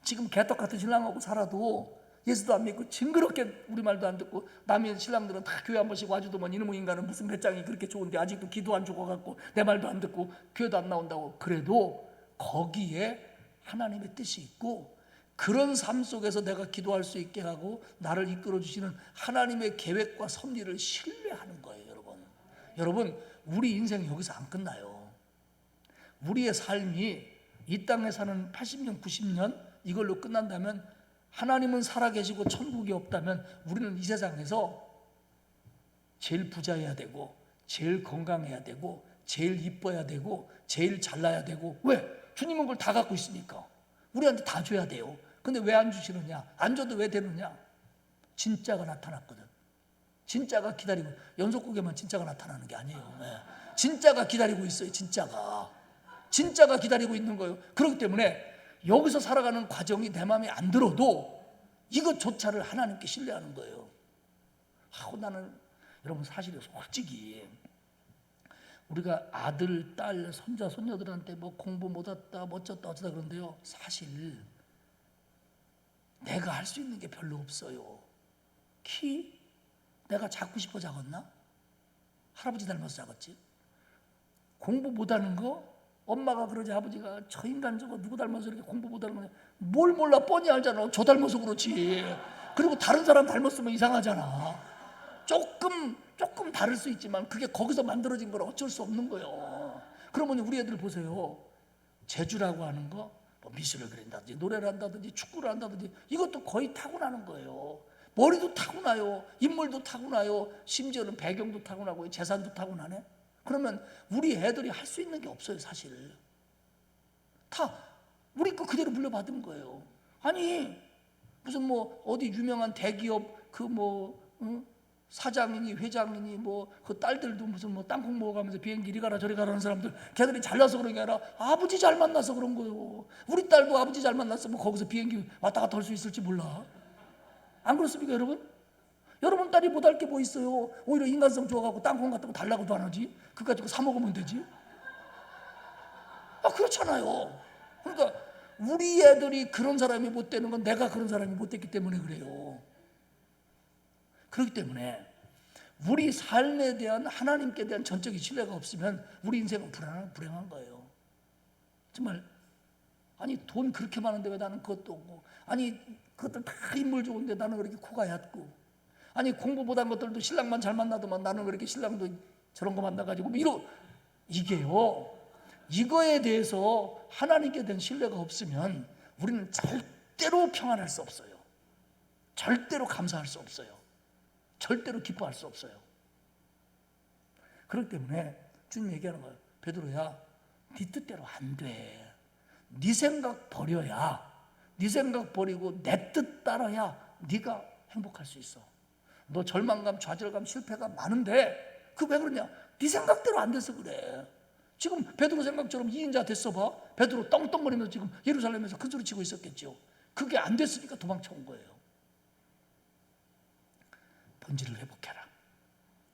지금 개떡 같은 신랑하고 살아도 예수도 안 믿고 징그럽게 우리 말도 안 듣고 남의 신랑들은 다 교회 한 번씩 와주더만 이놈의 인간은 무슨 배짱이 그렇게 좋은데 아직도 기도 안 죽어갖고 내 말도 안 듣고 교회도 안 나온다고. 그래도 거기에 하나님의 뜻이 있고 그런 삶 속에서 내가 기도할 수 있게 하고 나를 이끌어 주시는 하나님의 계획과 섭리를 신뢰하는 거예요. 여러분 우리 인생이 여기서 안 끝나요. 우리의 삶이 이 땅에 사는 80년 90년 이걸로 끝난다면, 하나님은 살아계시고 천국이 없다면 우리는 이 세상에서 제일 부자여야 되고 제일 건강해야 되고 제일 이뻐야 되고 제일 잘나야 되고. 왜? 주님은 그걸 다 갖고 있으니까 우리한테 다 줘야 돼요. 근데 왜 안 주시느냐? 안 줘도 왜 되느냐? 진짜가 나타났거든. 진짜가 기다리고, 연속국에만 진짜가 나타나는 게 아니에요. 진짜가 기다리고 있어요. 진짜가 기다리고 있는 거예요. 그렇기 때문에 여기서 살아가는 과정이 내 마음에 안 들어도 이것조차를 하나님께 신뢰하는 거예요. 나는 여러분 사실은 솔직히 우리가 아들, 딸, 손자, 손녀들한테 공부 못했다, 어쩌다 그런데요. 사실 내가 할 수 있는 게 별로 없어요. 키? 내가 작고 싶어 작았나? 할아버지 닮아서 작았지. 공부 못하는 거? 엄마가 그러지, 아버지가 저 인간 저거 누구 닮아서 이렇게 공부 못하는 거냐? 뭘 몰라, 뻔히 알잖아. 저 닮아서 그렇지. 그리고 다른 사람 닮았으면 이상하잖아. 조금 다를 수 있지만 그게 거기서 만들어진 걸 어쩔 수 없는 거예요. 그러면 우리 애들 보세요. 재주라고 하는 거, 뭐 미술을 그린다든지 노래를 한다든지 축구를 한다든지 이것도 거의 타고나는 거예요. 머리도 타고나요. 인물도 타고나요. 심지어는 배경도 타고나고 재산도 타고나네. 그러면 우리 애들이 할 수 있는 게 없어요. 사실 다 우리 거 그대로 물려받은 거예요. 아니 무슨 뭐 어디 유명한 대기업 그 뭐 사장이니 회장이니 뭐 그 딸들도 무슨 뭐 땅콩 먹어가면서 비행기 이리 가라 저리 가라는 사람들, 걔들이 잘나서 그런 게 아니라 아버지 잘 만나서 그런 거예요. 우리 딸도 아버지 잘 만났으면 거기서 비행기 왔다 갔다 할 수 있을지 몰라. 안 그렇습니까 여러분? 여러분 딸이 못할 게 뭐 있어요? 오히려 인간성 좋아갖고 땅콩 같은 거 달라고도 안 하지. 그거 가지고 사 먹으면 되지. 그렇잖아요. 그러니까 우리 애들이 그런 사람이 못 되는 건 내가 그런 사람이 못 됐기 때문에 그래요. 그렇기 때문에 우리 삶에 대한 하나님께 대한 전적인 신뢰가 없으면 우리 인생은 불행한 거예요. 정말 아니 돈 그렇게 많은데 왜 나는 그것도 없고, 아니 그것들 다 인물 좋은데 나는 그렇게 코가 얕고, 아니 공부 못한 것들도 신랑만 잘 만나더만 나는 그렇게 신랑도 저런 거 만나가지고 이게요. 이거에 대해서 하나님께 대한 신뢰가 없으면 우리는 절대로 평안할 수 없어요. 절대로 감사할 수 없어요. 절대로 기뻐할 수 없어요. 그렇기 때문에 주님 얘기하는 거예요. 베드로야, 네 뜻대로 안 돼. 네 생각 버려야, 네 생각 버리고 내 뜻 따라야 네가 행복할 수 있어. 너 절망감, 좌절감, 실패가 많은데 그 왜 그러냐? 네 생각대로 안 돼서 그래. 지금 베드로 생각처럼 2인자 됐어 봐. 베드로 떵떵거리면서 지금 예루살렘에서 큰 소리 치고 있었겠죠. 그게 안 됐으니까 도망쳐 온 거예요. 본질을 회복해라.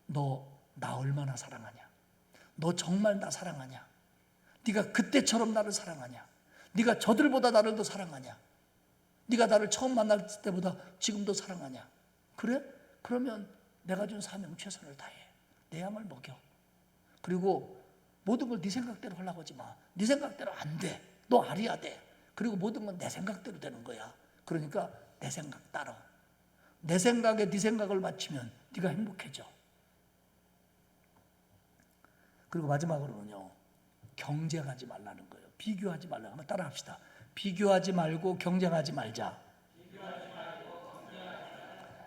너 나 얼마나 사랑하냐? 너 정말 나 사랑하냐? 네가 그때처럼 나를 사랑하냐? 네가 저들보다 나를 더 사랑하냐? 네가 나를 처음 만날 때보다 지금 더 사랑하냐? 그래? 그러면 내가 준 사명 최선을 다해. 내 양을 먹여. 그리고 모든 걸 네 생각대로 하려고 하지 마. 네 생각대로 안 돼. 너 알아야 돼. 그리고 모든 건 내 생각대로 되는 거야. 그러니까 내 생각 따라. 내 생각에 네 생각을 맞추면 네가 행복해져. 그리고 마지막으로는요, 경쟁하지 말라는 거예요. 비교하지 말라. 한번 따라 합시다. 비교하지 말고 경쟁하지 말자.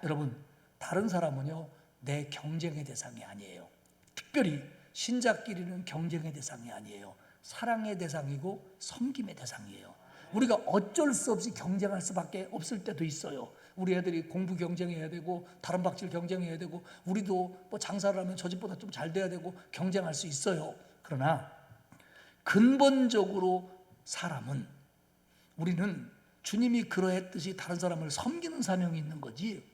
여러분, 다른 사람은요 내 경쟁의 대상이 아니에요. 특별히 신자끼리는 경쟁의 대상이 아니에요. 사랑의 대상이고 섬김의 대상이에요. 우리가 어쩔 수 없이 경쟁할 수밖에 없을 때도 있어요. 우리 애들이 공부 경쟁해야 되고 다른 박질 경쟁해야 되고, 우리도 뭐 장사를 하면 저 집보다 좀 잘 돼야 되고 경쟁할 수 있어요. 그러나 근본적으로 사람은, 우리는 주님이 그러했듯이 다른 사람을 섬기는 사명이 있는 거지,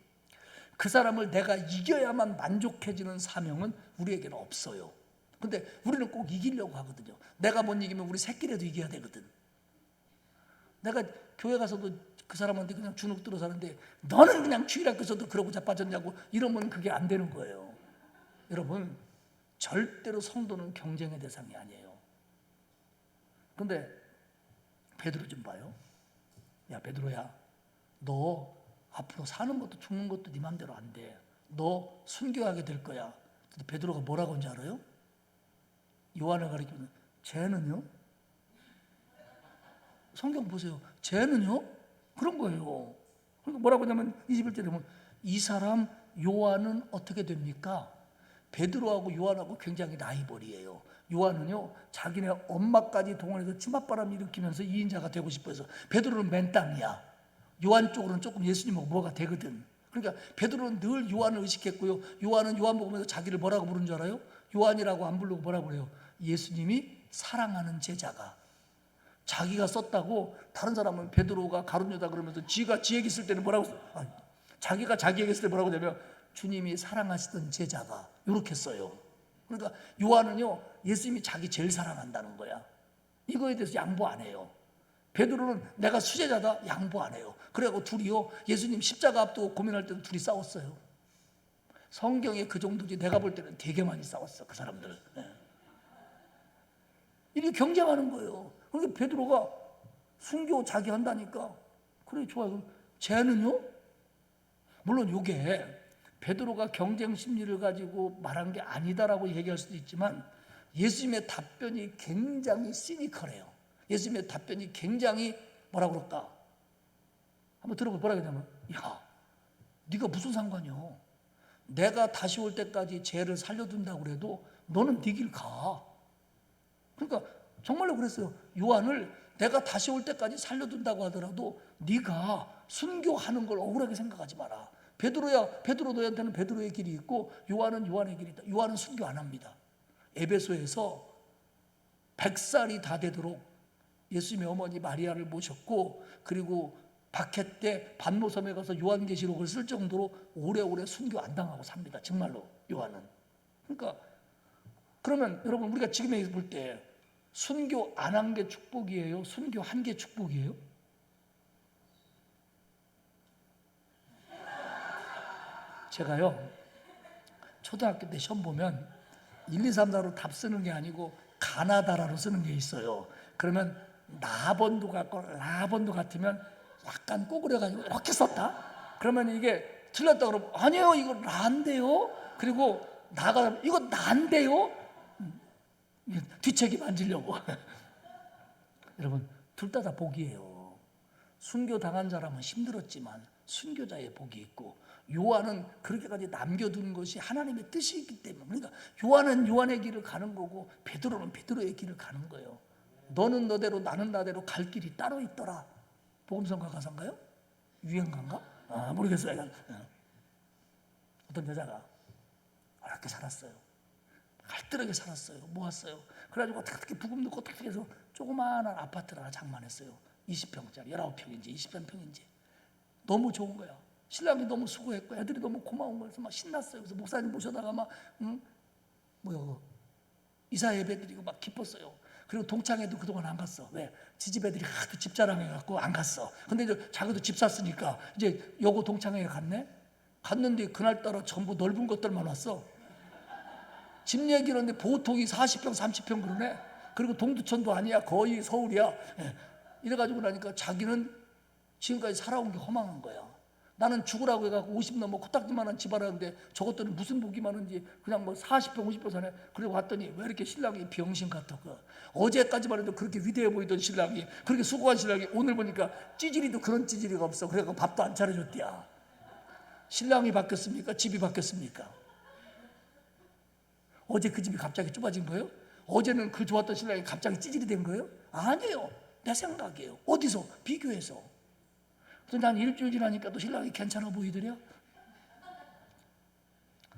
그 사람을 내가 이겨야만 만족해지는 사명은 우리에게는 없어요. 근데 우리는 꼭 이기려고 하거든요. 내가 못 이기면 우리 새끼라도 이겨야 되거든. 내가 교회 가서도 그 사람한테 그냥 주눅 들어 사는데 너는 그냥 주일학교에서도 그러고 자빠졌냐고 이러면 그게 안 되는 거예요. 여러분, 절대로 성도는 경쟁의 대상이 아니에요. 근데 베드로 좀 봐요. 야 베드로야, 너 앞으로 사는 것도 죽는 것도 네 맘대로 안 돼. 너 순교하게 될 거야. 근데 베드로가 뭐라고 하는지 알아요? 요한을 가리키면 쟤는요? 성경 보세요. 쟤는요? 그런 거예요. 그러니까 뭐라고 하냐면 21절에 보면 이 사람 요한은 어떻게 됩니까? 베드로하고 요한하고 굉장히 라이벌이에요. 요한은요 자기네 엄마까지 동원해서 치맛바람 일으키면서 2인자가 되고 싶어 해서, 베드로는 맨땅이야. 요한 쪽으로는 조금 예수님하고 뭐가 되거든. 그러니까 베드로는 늘 요한을 의식했고요. 요한은 요한 보면서 자기를 뭐라고 부르는 줄 알아요? 요한이라고 안 부르고 뭐라고 그래요? 예수님이 사랑하는 제자가. 자기가 썼다고 다른 사람은 베드로가 가룟유다 그러면서 지가 지에게 쓸 때는 뭐라고 자기가 자기에게 쓸 때 뭐라고 하냐면 주님이 사랑하시던 제자가, 이렇게 써요. 그러니까 요한은요 예수님이 자기 제일 사랑한다는 거야. 이거에 대해서 양보 안 해요. 베드로는 내가 수제자다, 양보 안 해요. 그래갖고 둘이요 예수님 십자가 앞두고 고민할 때도 둘이 싸웠어요. 성경에 그 정도지 내가 볼 때는 되게 많이 싸웠어 그 사람들. 이렇게 경쟁하는 거예요. 그러니까 베드로가 순교 자기 한다니까 그래 좋아요. 그럼 쟤는요? 물론 이게 베드로가 경쟁 심리를 가지고 말한 게 아니다라고 얘기할 수도 있지만, 예수님의 답변이 굉장히 시니컬해요. 예수님의 답변이 굉장히 뭐라 그럴까? 한번 들어보면 뭐라 그러냐면, 야, 네가 무슨 상관이야? 내가 다시 올 때까지 죄를 살려둔다고 그래도 너는 네 길 가. 그러니까 정말로 그랬어요. 요한을 내가 다시 올 때까지 살려둔다고 하더라도 네가 순교하는 걸 억울하게 생각하지 마라. 베드로 너희한테는 베드로의 길이 있고 요한은 요한의 길이 있다. 요한은 순교 안 합니다. 에베소에서 100살이 다 되도록 예수님의 어머니 마리아를 모셨고, 그리고 박해 때 반모섬에 가서 요한계시록을 쓸 정도로 오래오래 순교 안 당하고 삽니다. 정말로 요한은. 그러니까 그러면 여러분, 우리가 지금 볼 때 순교 안 한 게 축복이에요? 순교 한 게 축복이에요? 제가요, 초등학교 때 시험 보면 1, 2, 3, 4로 답 쓰는 게 아니고 가나다라로 쓰는 게 있어요. 그러면 나번도 같고 라번도 같으면 약간 꼬그려가지고 이렇게 썼다? 그러면 이게 틀렸다 그러면 아니에요, 이거 라인데요? 그리고 나가 이거 나인데요? 뒤책이 만지려고. 여러분, 둘 다 복이에요. 순교 당한 사람은 힘들었지만 순교자의 복이 있고, 요한은 그렇게까지 남겨둔 것이 하나님의 뜻이 있기 때문에, 그러니까 요한은 요한의 길을 가는 거고 베드로는 베드로의 길을 가는 거예요. 너는 너대로 나는 나대로 갈 길이 따로 있더라. 복음성가 가사인가요? 유행가인가? 모르겠어요. 어떤 여자가 이렇게 살았어요. 갈등하게 살았어요. 모았어요. 그래가지고 어떻게 부금 넣고 어떻게 해서 조그마한 아파트를 하나 장만했어요. 20평짜리, 19평인지 23평인지. 너무 좋은 거야. 신랑이 너무 수고했고 애들이 너무 고마운 거여서 막 신났어요. 그래서 목사님 모셔다가 막 이사 예배 드리고 막 기뻤어요. 그리고 동창회도 그동안 안 갔어. 왜? 지집 애들이 하도 집 자랑해갖고 안 갔어. 근데 이제 자기도 집 샀으니까 이제 여고 동창회에 갔네. 갔는데 그날따라 전부 넓은 것들만 왔어. 집 얘기하는데 보통이 40평 30평 그러네. 그리고 동두천도 아니야. 거의 서울이야. 이래가지고 나니까 자기는 지금까지 살아온 게 허망한 거야. 나는 죽으라고 해갖고 50 넘어 코딱지만한 집 알았는데 저것들은 무슨 복이 많은지 그냥 뭐 40평 50평 사네. 그리고 왔더니 왜 이렇게 신랑이 병신 같아. 어제까지만 해도 그렇게 위대해 보이던 신랑이, 그렇게 수고한 신랑이 오늘 보니까 찌질이도 그런 찌질이가 없어. 그래서 밥도 안 차려줬대야. 신랑이 바뀌었습니까? 집이 바뀌었습니까? 어제 그 집이 갑자기 좁아진 거예요? 어제는 그 좋았던 신랑이 갑자기 찌질이 된 거예요? 아니에요. 내 생각이에요. 어디서? 비교해서. 그래서 난 일주일 지나니까 또 신랑이 괜찮아 보이더려.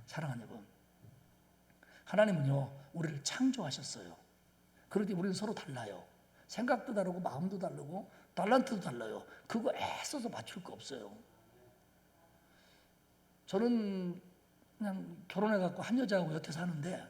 사랑하는 여러분, 하나님은요 우리를 창조하셨어요. 그런데 우리는 서로 달라요. 생각도 다르고 마음도 다르고 달란트도 달라요. 그거 애써서 맞출 거 없어요. 저는 그냥 결혼해갖고 한 여자하고 여태 사는데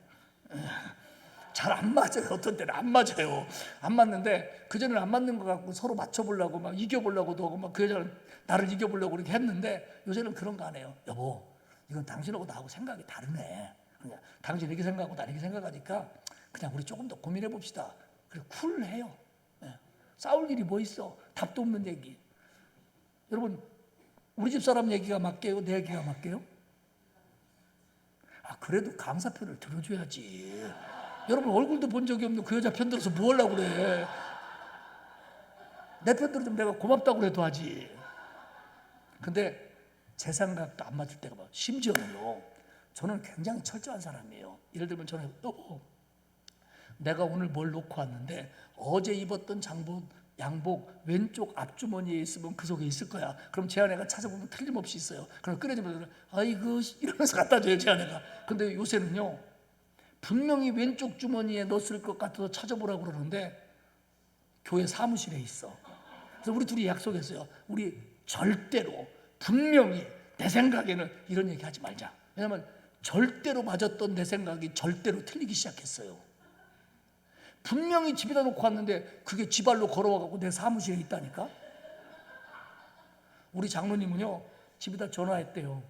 잘 안 맞아요. 어떤 때는 안 맞아요. 안 맞는데 그전에는 안 맞는 것 같고 서로 맞춰보려고 막 이겨보려고도 하고 막 그 여자는 나를 이겨보려고 그렇게 했는데 요새는 그런 거 안 해요. 여보, 이건 당신하고 나하고 생각이 다르네. 그냥 당신 이렇게 생각하고 나 이렇게 생각하니까 그냥 우리 조금 더 고민해 봅시다. 그래, 쿨해요. 싸울 일이 뭐 있어? 답도 없는 얘기. 여러분, 우리 집 사람 얘기가 맞게요? 내 얘기가 맞게요? 그래도 강사 편을 들어줘야지. 여러분, 얼굴도 본 적이 없는 그 여자 편 들어서 뭐 하려고 그래. 내 편 들어주면 내가 고맙다고 그래도 하지. 근데 제 생각도 안 맞을 때가 많아요. 심지어는요, 저는 굉장히 철저한 사람이에요. 예를 들면 저는 내가 오늘 뭘 놓고 왔는데 어제 입었던 양복 왼쪽 앞주머니에 있으면 그 속에 있을 거야. 그럼 제 아내가 찾아보면 틀림없이 있어요. 그럼 꺼내주면 아이고 이러면서 갖다 줘요, 제 아내가. 근데 요새는요, 분명히 왼쪽 주머니에 넣었을 것 같아서 찾아보라고 그러는데 교회 사무실에 있어. 그래서 우리 둘이 약속했어요. 우리 절대로, 분명히 내 생각에는 이런 얘기 하지 말자. 왜냐면 절대로 맞았던 내 생각이 절대로 틀리기 시작했어요. 분명히 집에다 놓고 왔는데 그게 지발로 걸어와갖고 내 사무실에 있다니까. 우리 장로님은요, 집에다 전화했대요.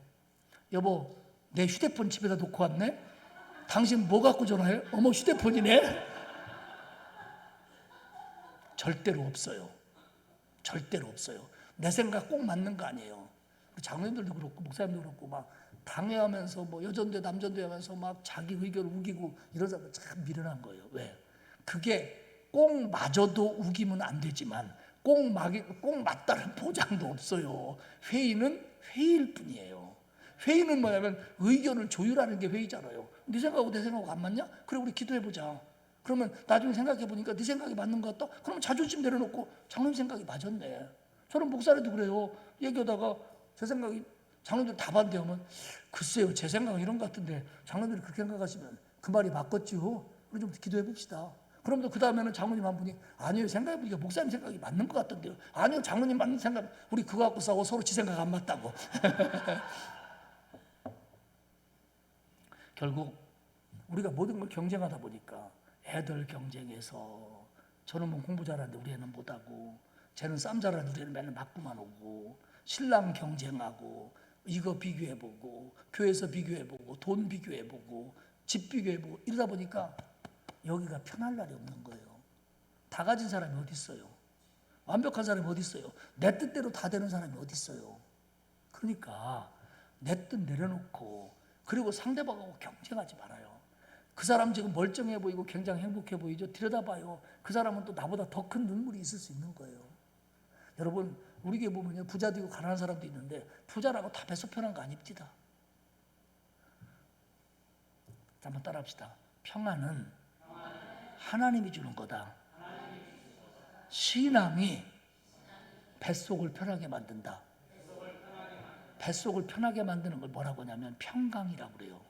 여보, 내 휴대폰 집에다 놓고 왔네? 당신 뭐 갖고 전화해? 어머, 휴대폰이네? 절대로 없어요. 절대로 없어요. 내 생각 꼭 맞는 거 아니에요. 우리 장로님들도 그렇고 목사님도 그렇고 막 당회하면서 뭐 여전대 남전대 하면서 막 자기 의견을 우기고 이런 사람들 참 미련한 거예요. 왜? 그게 꼭 맞아도 우기면 안 되지만 꼭 맞다는 보장도 없어요. 회의는 회의일 뿐이에요. 회의는 뭐냐면 의견을 조율하는 게 회의잖아요. 네 생각하고 내 생각하고 안 맞냐? 그래 우리 기도해보자. 그러면 나중에 생각해보니까 네 생각이 맞는 것 같다? 그러면 자존심 내려놓고 장로님 생각이 맞았네. 저는 목사님도 그래요. 얘기하다가 제 생각이 장로님들 다 반대하면 글쎄요 제 생각은 이런 것 같은데 장로님들이 그렇게 생각하시면 그 말이 맞겠죠. 우리 좀 기도해봅시다. 그러면 그 다음에는 장로님 한 분이 아니요 생각해보니까 목사님 생각이 맞는 것 같던데요. 아니요 장로님 맞는 생각 우리 그거 갖고 싸워 서로 지 생각 안 맞다고. 결국 우리가 모든 걸 경쟁하다 보니까 애들 경쟁해서 저는 뭐 공부 잘하는데 우리 애는 못하고 쟤는 쌈 잘하는데 우리 애는 맨날 맞고만 오고 신랑 경쟁하고 이거 비교해보고 교회에서 비교해보고 돈 비교해보고 집 비교해보고 이러다 보니까 여기가 편할 날이 없는 거예요. 다 가진 사람이 어디 있어요? 완벽한 사람이 어디 있어요? 내 뜻대로 다 되는 사람이 어디 있어요? 그러니까 내 뜻 내려놓고 그리고 상대방하고 경쟁하지 말아요. 그 사람 지금 멀쩡해 보이고 굉장히 행복해 보이죠? 들여다봐요. 그 사람은 또 나보다 더 큰 눈물이 있을 수 있는 거예요. 여러분 우리 교회 보면 부자도 있고 가난한 사람도 있는데 부자라고 다 배속 편한 거 아닙니다. 한번 따라합시다. 평안은 하나님이 주는 거다. 신앙이 뱃속을 편하게 만든다. 뱃속을 편하게 만드는 걸 뭐라고 하냐면 평강이라고 그래요.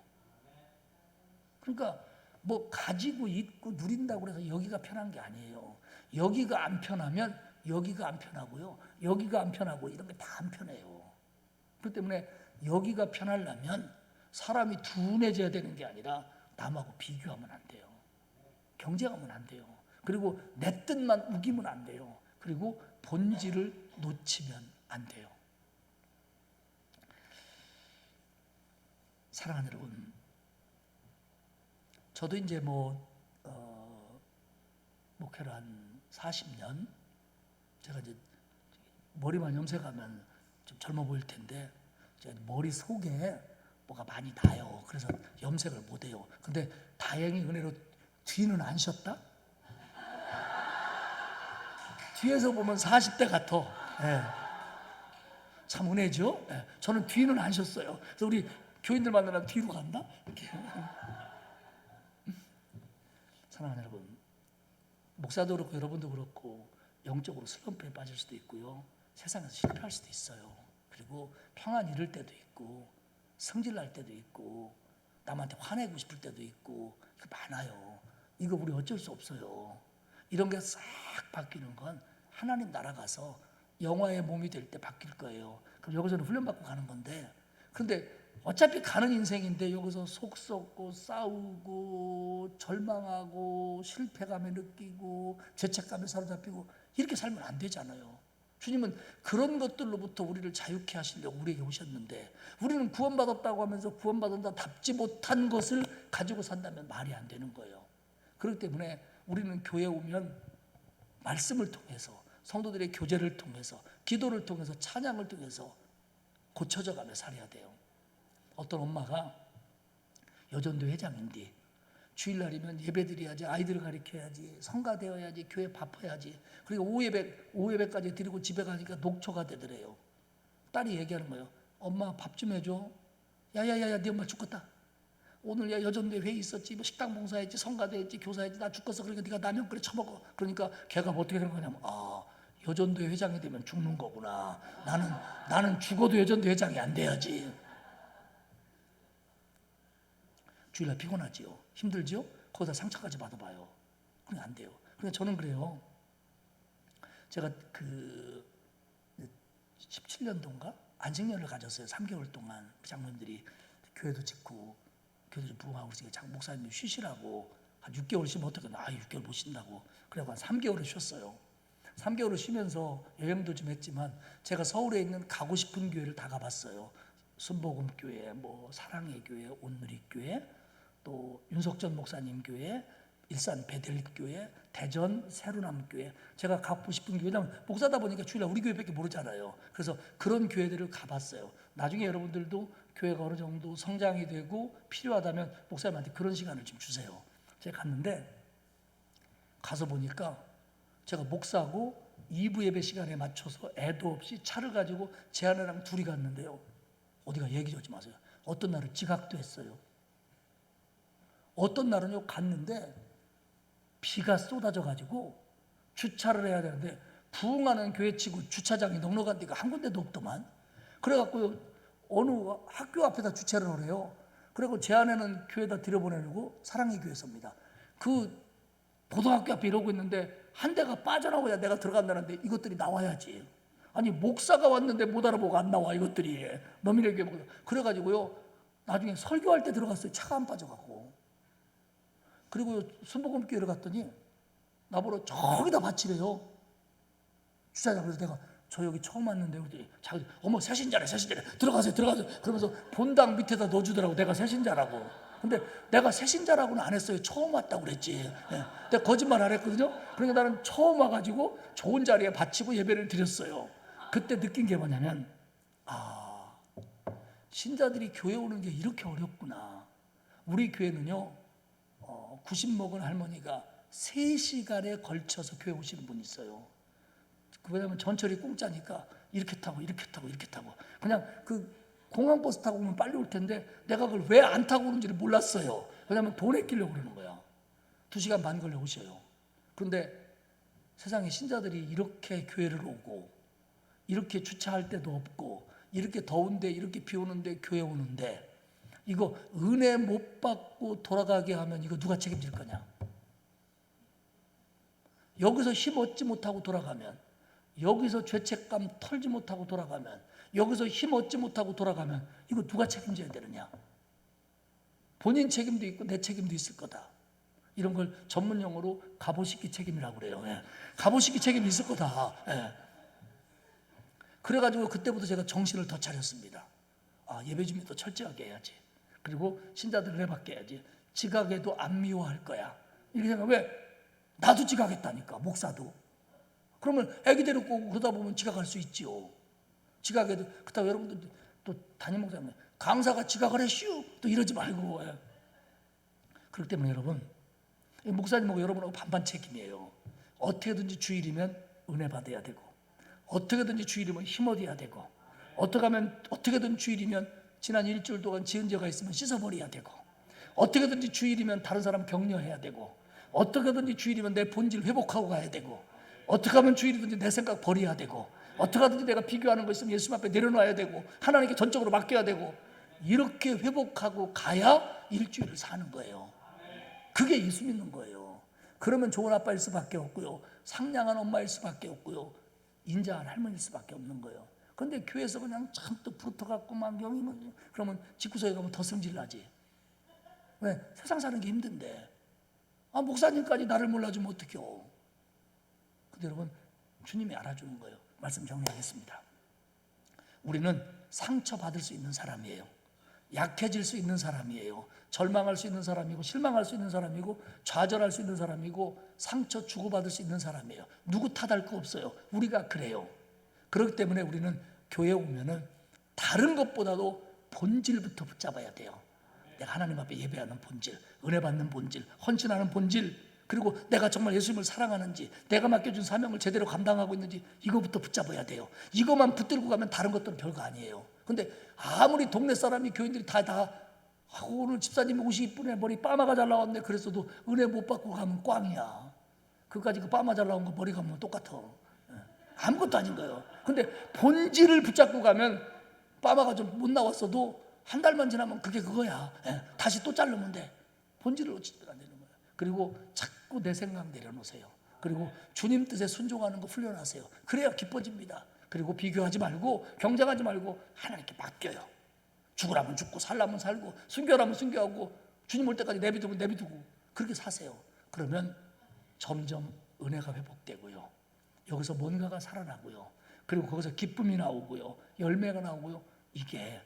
그러니까 뭐 가지고 있고 누린다고 해서 여기가 편한 게 아니에요. 여기가 안 편하면 여기가 안 편하고요. 여기가 안 편하고 이런 게 다 안 편해요. 그렇기 때문에 여기가 편하려면 사람이 둔해져야 되는 게 아니라 남하고 비교하면 안 돼요. 경쟁하면 안 돼요. 그리고 내 뜻만 우기면 안 돼요. 그리고 본질을 놓치면 안 돼요. 사랑하는 여러분, 저도 이제 목회를 한 40년, 제가 이제 머리만 염색하면 좀 젊어 보일 텐데 제 머리 속에 뭐가 많이 나요. 그래서 염색을 못 해요. 근데 다행히 은혜로 뒤는 안 쉬었다. 뒤에서 보면 40대 같아. 네. 참 은혜죠. 네. 저는 뒤는 안 쉬었어요. 그래서 우리 교인들 만나면 뒤로 간다. 이렇게. 사랑하는 여러분, 목사도 그렇고 여러분도 그렇고 영적으로 슬럼프에 빠질 수도 있고요. 세상에서 실패할 수도 있어요. 그리고 평안 잃을 때도 있고 성질 날 때도 있고 남한테 화내고 싶을 때도 있고 많아요. 이거 우리 어쩔 수 없어요. 이런 게 싹 바뀌는 건 하나님 나라 가서 영화의 몸이 될 때 바뀔 거예요. 그럼 여기서는 훈련받고 가는 건데 그런데 어차피 가는 인생인데 여기서 속 썩고 싸우고 절망하고 실패감에 느끼고 죄책감에 사로잡히고 이렇게 살면 안 되잖아요. 주님은 그런 것들로부터 우리를 자유케 하시려고 우리에게 오셨는데 우리는 구원받았다고 하면서 구원받은다 답지 못한 것을 가지고 산다면 말이 안 되는 거예요. 그렇기 때문에 우리는 교회에 오면 말씀을 통해서 성도들의 교제를 통해서 기도를 통해서 찬양을 통해서 고쳐져 가며 살아야 돼요. 어떤 엄마가 여전도 회장인데 주일날이면 예배드려야지, 아이들을 가르쳐야지, 성가 되어야지, 교회 밥해야지. 그리고 오예배까지 드리고 집에 가니까 녹초가 되더래요. 딸이 얘기하는 거예요. 엄마 밥 좀 해줘. 야야야야 네 엄마 죽겠다. 오늘 야 여전대 회의 있었지, 뭐 식당 봉사했지, 성가대 했지, 교사했지, 나 죽겠어. 그러니까 네가 라면 끓여 처먹어. 그러니까 걔가 어떻게 된 거냐면 여전대 회장이 되면 죽는 거구나. 나는 죽어도 여전대 회장이 안 돼야지. 주일날 피곤하지요. 힘들지요. 거기다 상처까지 받아봐요. 그게 안 돼요. 그러니까 저는 그래요. 제가 17년도인가 안식년을 가졌어요. 3개월 동안 장로님들이 교회도 짓고 교회도 부흥하고 있으니까 목사님이 쉬시라고 한 6개월 쉬면 어떻게 6개월 못 쉰다고 그래서 한 3개월을 쉬었어요. 3개월을 쉬면서 여행도 좀 했지만 제가 서울에 있는 가고 싶은 교회를 다 가봤어요. 순복음교회, 사랑의 교회, 온누리교회, 또 윤석전 목사님 교회, 일산 베델교회, 대전 새로남교회. 제가 가고 싶은 교회, 왜냐면 목사다 보니까 주일날 우리 교회밖에 모르잖아요. 그래서 그런 교회들을 가봤어요. 나중에 여러분들도 교회가 어느 정도 성장이 되고 필요하다면 목사님한테 그런 시간을 좀 주세요. 제가 갔는데 가서 보니까 제가 목사고 2부 예배 시간에 맞춰서 애도 없이 차를 가지고 제 아내랑 둘이 갔는데요. 어디가 얘기 좀 하지 마세요. 어떤 날은 지각도 했어요. 어떤 날은요 갔는데 비가 쏟아져 가지고 주차를 해야 되는데 부흥하는 교회치고 주차장이 넉넉한 데가 한 군데도 없더만. 그래갖고 어느 학교 앞에다 주차를 하래요. 그리고 제 아내는 교회에다 들여보내려고 사랑의 교회서입니다. 그 고등학교 앞에 이러고 있는데 한 대가 빠져나와야 내가 들어간다는데 이것들이 나와야지. 아니 목사가 왔는데 못 알아보고 안 나와 이것들이. 너미네 교회 목사. 그래가지고요 나중에 설교할 때 들어갔어요. 차가 안 빠져갖고. 그리고 순복음교회를 갔더니 나보러 저기다 바치래요. 주차장. 그래서 내가 저 여기 처음 왔는데 그랬더니 자기 어머 새신자래 들어가세요 그러면서 본당 밑에다 넣어주더라고. 내가 새신자라고. 근데 내가 새신자라고는 안 했어요. 처음 왔다고 그랬지. 내가 거짓말 안 했거든요. 그러니까 나는 처음 와가지고 좋은 자리에 바치고 예배를 드렸어요. 그때 느낀 게 뭐냐면 신자들이 교회 오는 게 이렇게 어렵구나. 우리 교회는요 90 먹은 할머니가 3시간에 걸쳐서 교회 오시는 분이 있어요. 왜냐면 전철이 공짜니까 이렇게 타고 그냥 그 공항버스 타고 오면 빨리 올 텐데 내가 그걸 왜 안 타고 오는지를 몰랐어요. 왜냐면 돈 아끼려고 그러는 거야. 2시간 반 걸려 오셔요. 그런데 세상에 신자들이 이렇게 교회를 오고 이렇게 주차할 데도 없고 이렇게 더운데 이렇게 비 오는데 교회 오는데 이거 은혜 못 받고 돌아가게 하면 이거 누가 책임질 거냐? 여기서 힘 얻지 못하고 돌아가면, 여기서 죄책감 털지 못하고 돌아가면, 여기서 힘 얻지 못하고 돌아가면 이거 누가 책임져야 되느냐? 본인 책임도 있고 내 책임도 있을 거다. 이런 걸 전문 용어로 갑오시기 책임이라고 그래요. 갑오시기 책임이 있을 거다. 그래가지고 그때부터 제가 정신을 더 차렸습니다. 예배 준비도 철저하게 해야지. 그리고 신자들을 은혜 받게 해야지. 지각해도 안 미워할 거야. 이렇게 생각. 왜? 나도 지각했다니까. 목사도. 그러면 애기 데리고 오고 그러다 보면 지각할 수 있지요. 지각해도. 그렇다고 여러분들 또 담임 목사님 강사가 지각을 했슈 또 이러지 말고. 그렇기 때문에 여러분 목사님하고 여러분하고 반반 책임이에요. 어떻게든지 주일이면 은혜 받아야 되고, 어떻게든지 주일이면 힘 얻어야 되고, 어떻게든 주일이면 지난 일주일 동안 지은 죄가 있으면 씻어버려야 되고, 어떻게든지 주일이면 다른 사람 격려해야 되고, 어떻게든지 주일이면 내 본질 회복하고 가야 되고, 어떻게 하면 주일이든지 내 생각 버려야 되고, 어떻게 하든지 내가 비교하는 거 있으면 예수님 앞에 내려놔야 되고, 하나님께 전적으로 맡겨야 되고, 이렇게 회복하고 가야 일주일을 사는 거예요. 그게 예수 믿는 거예요. 그러면 좋은 아빠일 수밖에 없고요, 상냥한 엄마일 수밖에 없고요, 인자한 할머니일 수밖에 없는 거예요. 그런데 교회에서 그냥 참또 붙어갖고 막 영이 뭐 그러면 집구석에 가면 더 승질나지. 왜? 세상 사는 게 힘든데 목사님까지 나를 몰라주면 어떡해요. 근데 여러분 주님이 알아주는 거예요. 말씀 정리하겠습니다. 우리는 상처받을 수 있는 사람이에요. 약해질 수 있는 사람이에요. 절망할 수 있는 사람이고, 실망할 수 있는 사람이고, 좌절할 수 있는 사람이고, 상처 주고받을 수 있는 사람이에요. 누구 탓할 거 없어요. 우리가 그래요. 그렇기 때문에 우리는 교회에 오면은 다른 것보다도 본질부터 붙잡아야 돼요. 내가 하나님 앞에 예배하는 본질, 은혜 받는 본질, 헌신하는 본질, 그리고 내가 정말 예수님을 사랑하는지, 내가 맡겨준 사명을 제대로 감당하고 있는지 이거부터 붙잡아야 돼요. 이것만 붙들고 가면 다른 것들은 별거 아니에요. 근데 아무리 동네 사람이 교인들이 다 오늘 집사님이 옷이 이쁘네, 머리 파마가 잘 나왔네, 그래서도 은혜 못 받고 가면 꽝이야. 그까지 그 파마 잘 나온 거 머리 감으면 똑같아. 아무것도 아닌 거예요. 근데 본질을 붙잡고 가면 파마가 좀 못 나왔어도 한 달만 지나면 그게 그거야. 다시 또 자르면 돼. 본질을 놓치면 안 되는 거예요. 그리고 자꾸 내 생각 내려놓으세요. 그리고 주님 뜻에 순종하는 거 훈련하세요. 그래야 기뻐집니다. 그리고 비교하지 말고 경쟁하지 말고 하나님께 맡겨요. 죽으라면 죽고 살라면 살고 순교하면 순교하고 주님 올 때까지 내비두고 그렇게 사세요. 그러면 점점 은혜가 회복되고요, 여기서 뭔가가 살아나고요, 그리고 거기서 기쁨이 나오고요, 열매가 나오고요, 이게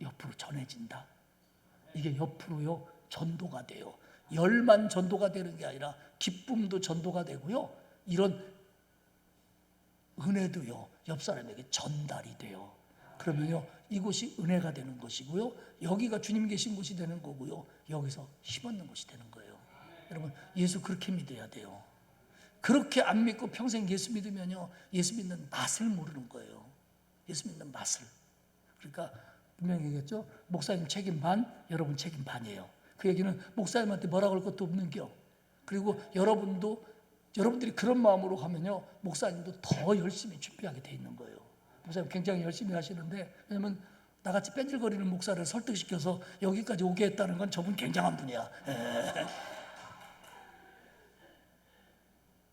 옆으로 전해진다. 이게 옆으로요 전도가 돼요. 열만 전도가 되는 게 아니라 기쁨도 전도가 되고요, 이런 은혜도요 옆 사람에게 전달이 돼요. 그러면요 이곳이 은혜가 되는 것이고요, 여기가 주님 계신 곳이 되는 거고요, 여기서 심었는 것이 되는 거예요. 여러분 예수 그렇게 믿어야 돼요. 그렇게 안 믿고 평생 예수 믿으면요 예수 믿는 맛을 모르는 거예요. 예수 믿는 맛을. 그러니까 분명히 얘기했죠. 목사님 책임 반, 여러분 책임 반이에요. 그 얘기는 목사님한테 뭐라 그럴 것도 없는겨. 그리고 여러분들이 그런 마음으로 하면요 목사님도 더 열심히 준비하게 돼 있는 거예요. 목사님 굉장히 열심히 하시는데, 왜냐면 나같이 뺀질거리는 목사를 설득시켜서 여기까지 오게 했다는 건 저분 굉장한 분이야.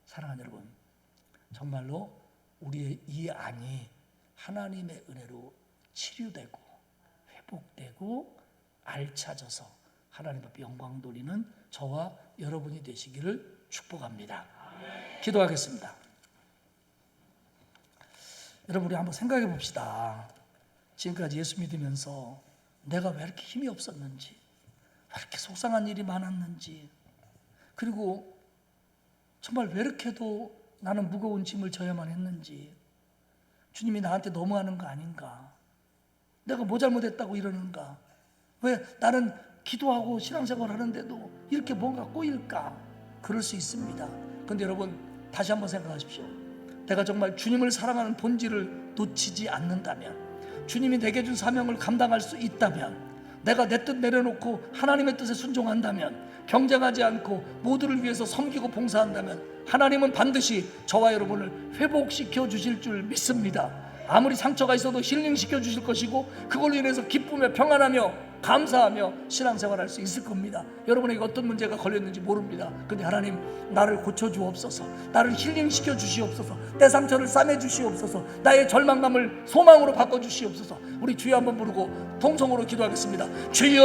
사랑하는 여러분, 정말로 우리의 이 안이 하나님의 은혜로 치유되고 회복되고 알차져서 하나님 앞에 영광 돌리는 저와 여러분이 되시기를 축복합니다. 기도하겠습니다. 여러분 우리 한번 생각해 봅시다. 지금까지 예수 믿으면서 내가 왜 이렇게 힘이 없었는지, 왜 이렇게 속상한 일이 많았는지, 그리고 정말 왜 이렇게도 나는 무거운 짐을 져야만 했는지, 주님이 나한테 너무하는 거 아닌가, 내가 뭐 잘못했다고 이러는가, 왜 나는 기도하고 신앙생활 하는데도 이렇게 뭔가 꼬일까. 그럴 수 있습니다. 그런데 여러분 다시 한번 생각하십시오. 내가 정말 주님을 사랑하는 본질을 놓치지 않는다면, 주님이 내게 준 사명을 감당할 수 있다면, 내가 내 뜻 내려놓고 하나님의 뜻에 순종한다면, 경쟁하지 않고 모두를 위해서 섬기고 봉사한다면 하나님은 반드시 저와 여러분을 회복시켜 주실 줄 믿습니다. 아무리 상처가 있어도 힐링시켜 주실 것이고, 그걸로 인해서 기쁘며 평안하며 감사하며 신앙생활할 수 있을 겁니다. 여러분에게 어떤 문제가 걸렸는지 모릅니다. 근데 하나님 나를 고쳐주옵소서, 나를 힐링시켜 주시옵소서, 내 상처를 싸매 주시옵소서, 나의 절망감을 소망으로 바꿔주시옵소서. 우리 주여 한번 부르고 통성으로 기도하겠습니다. 주여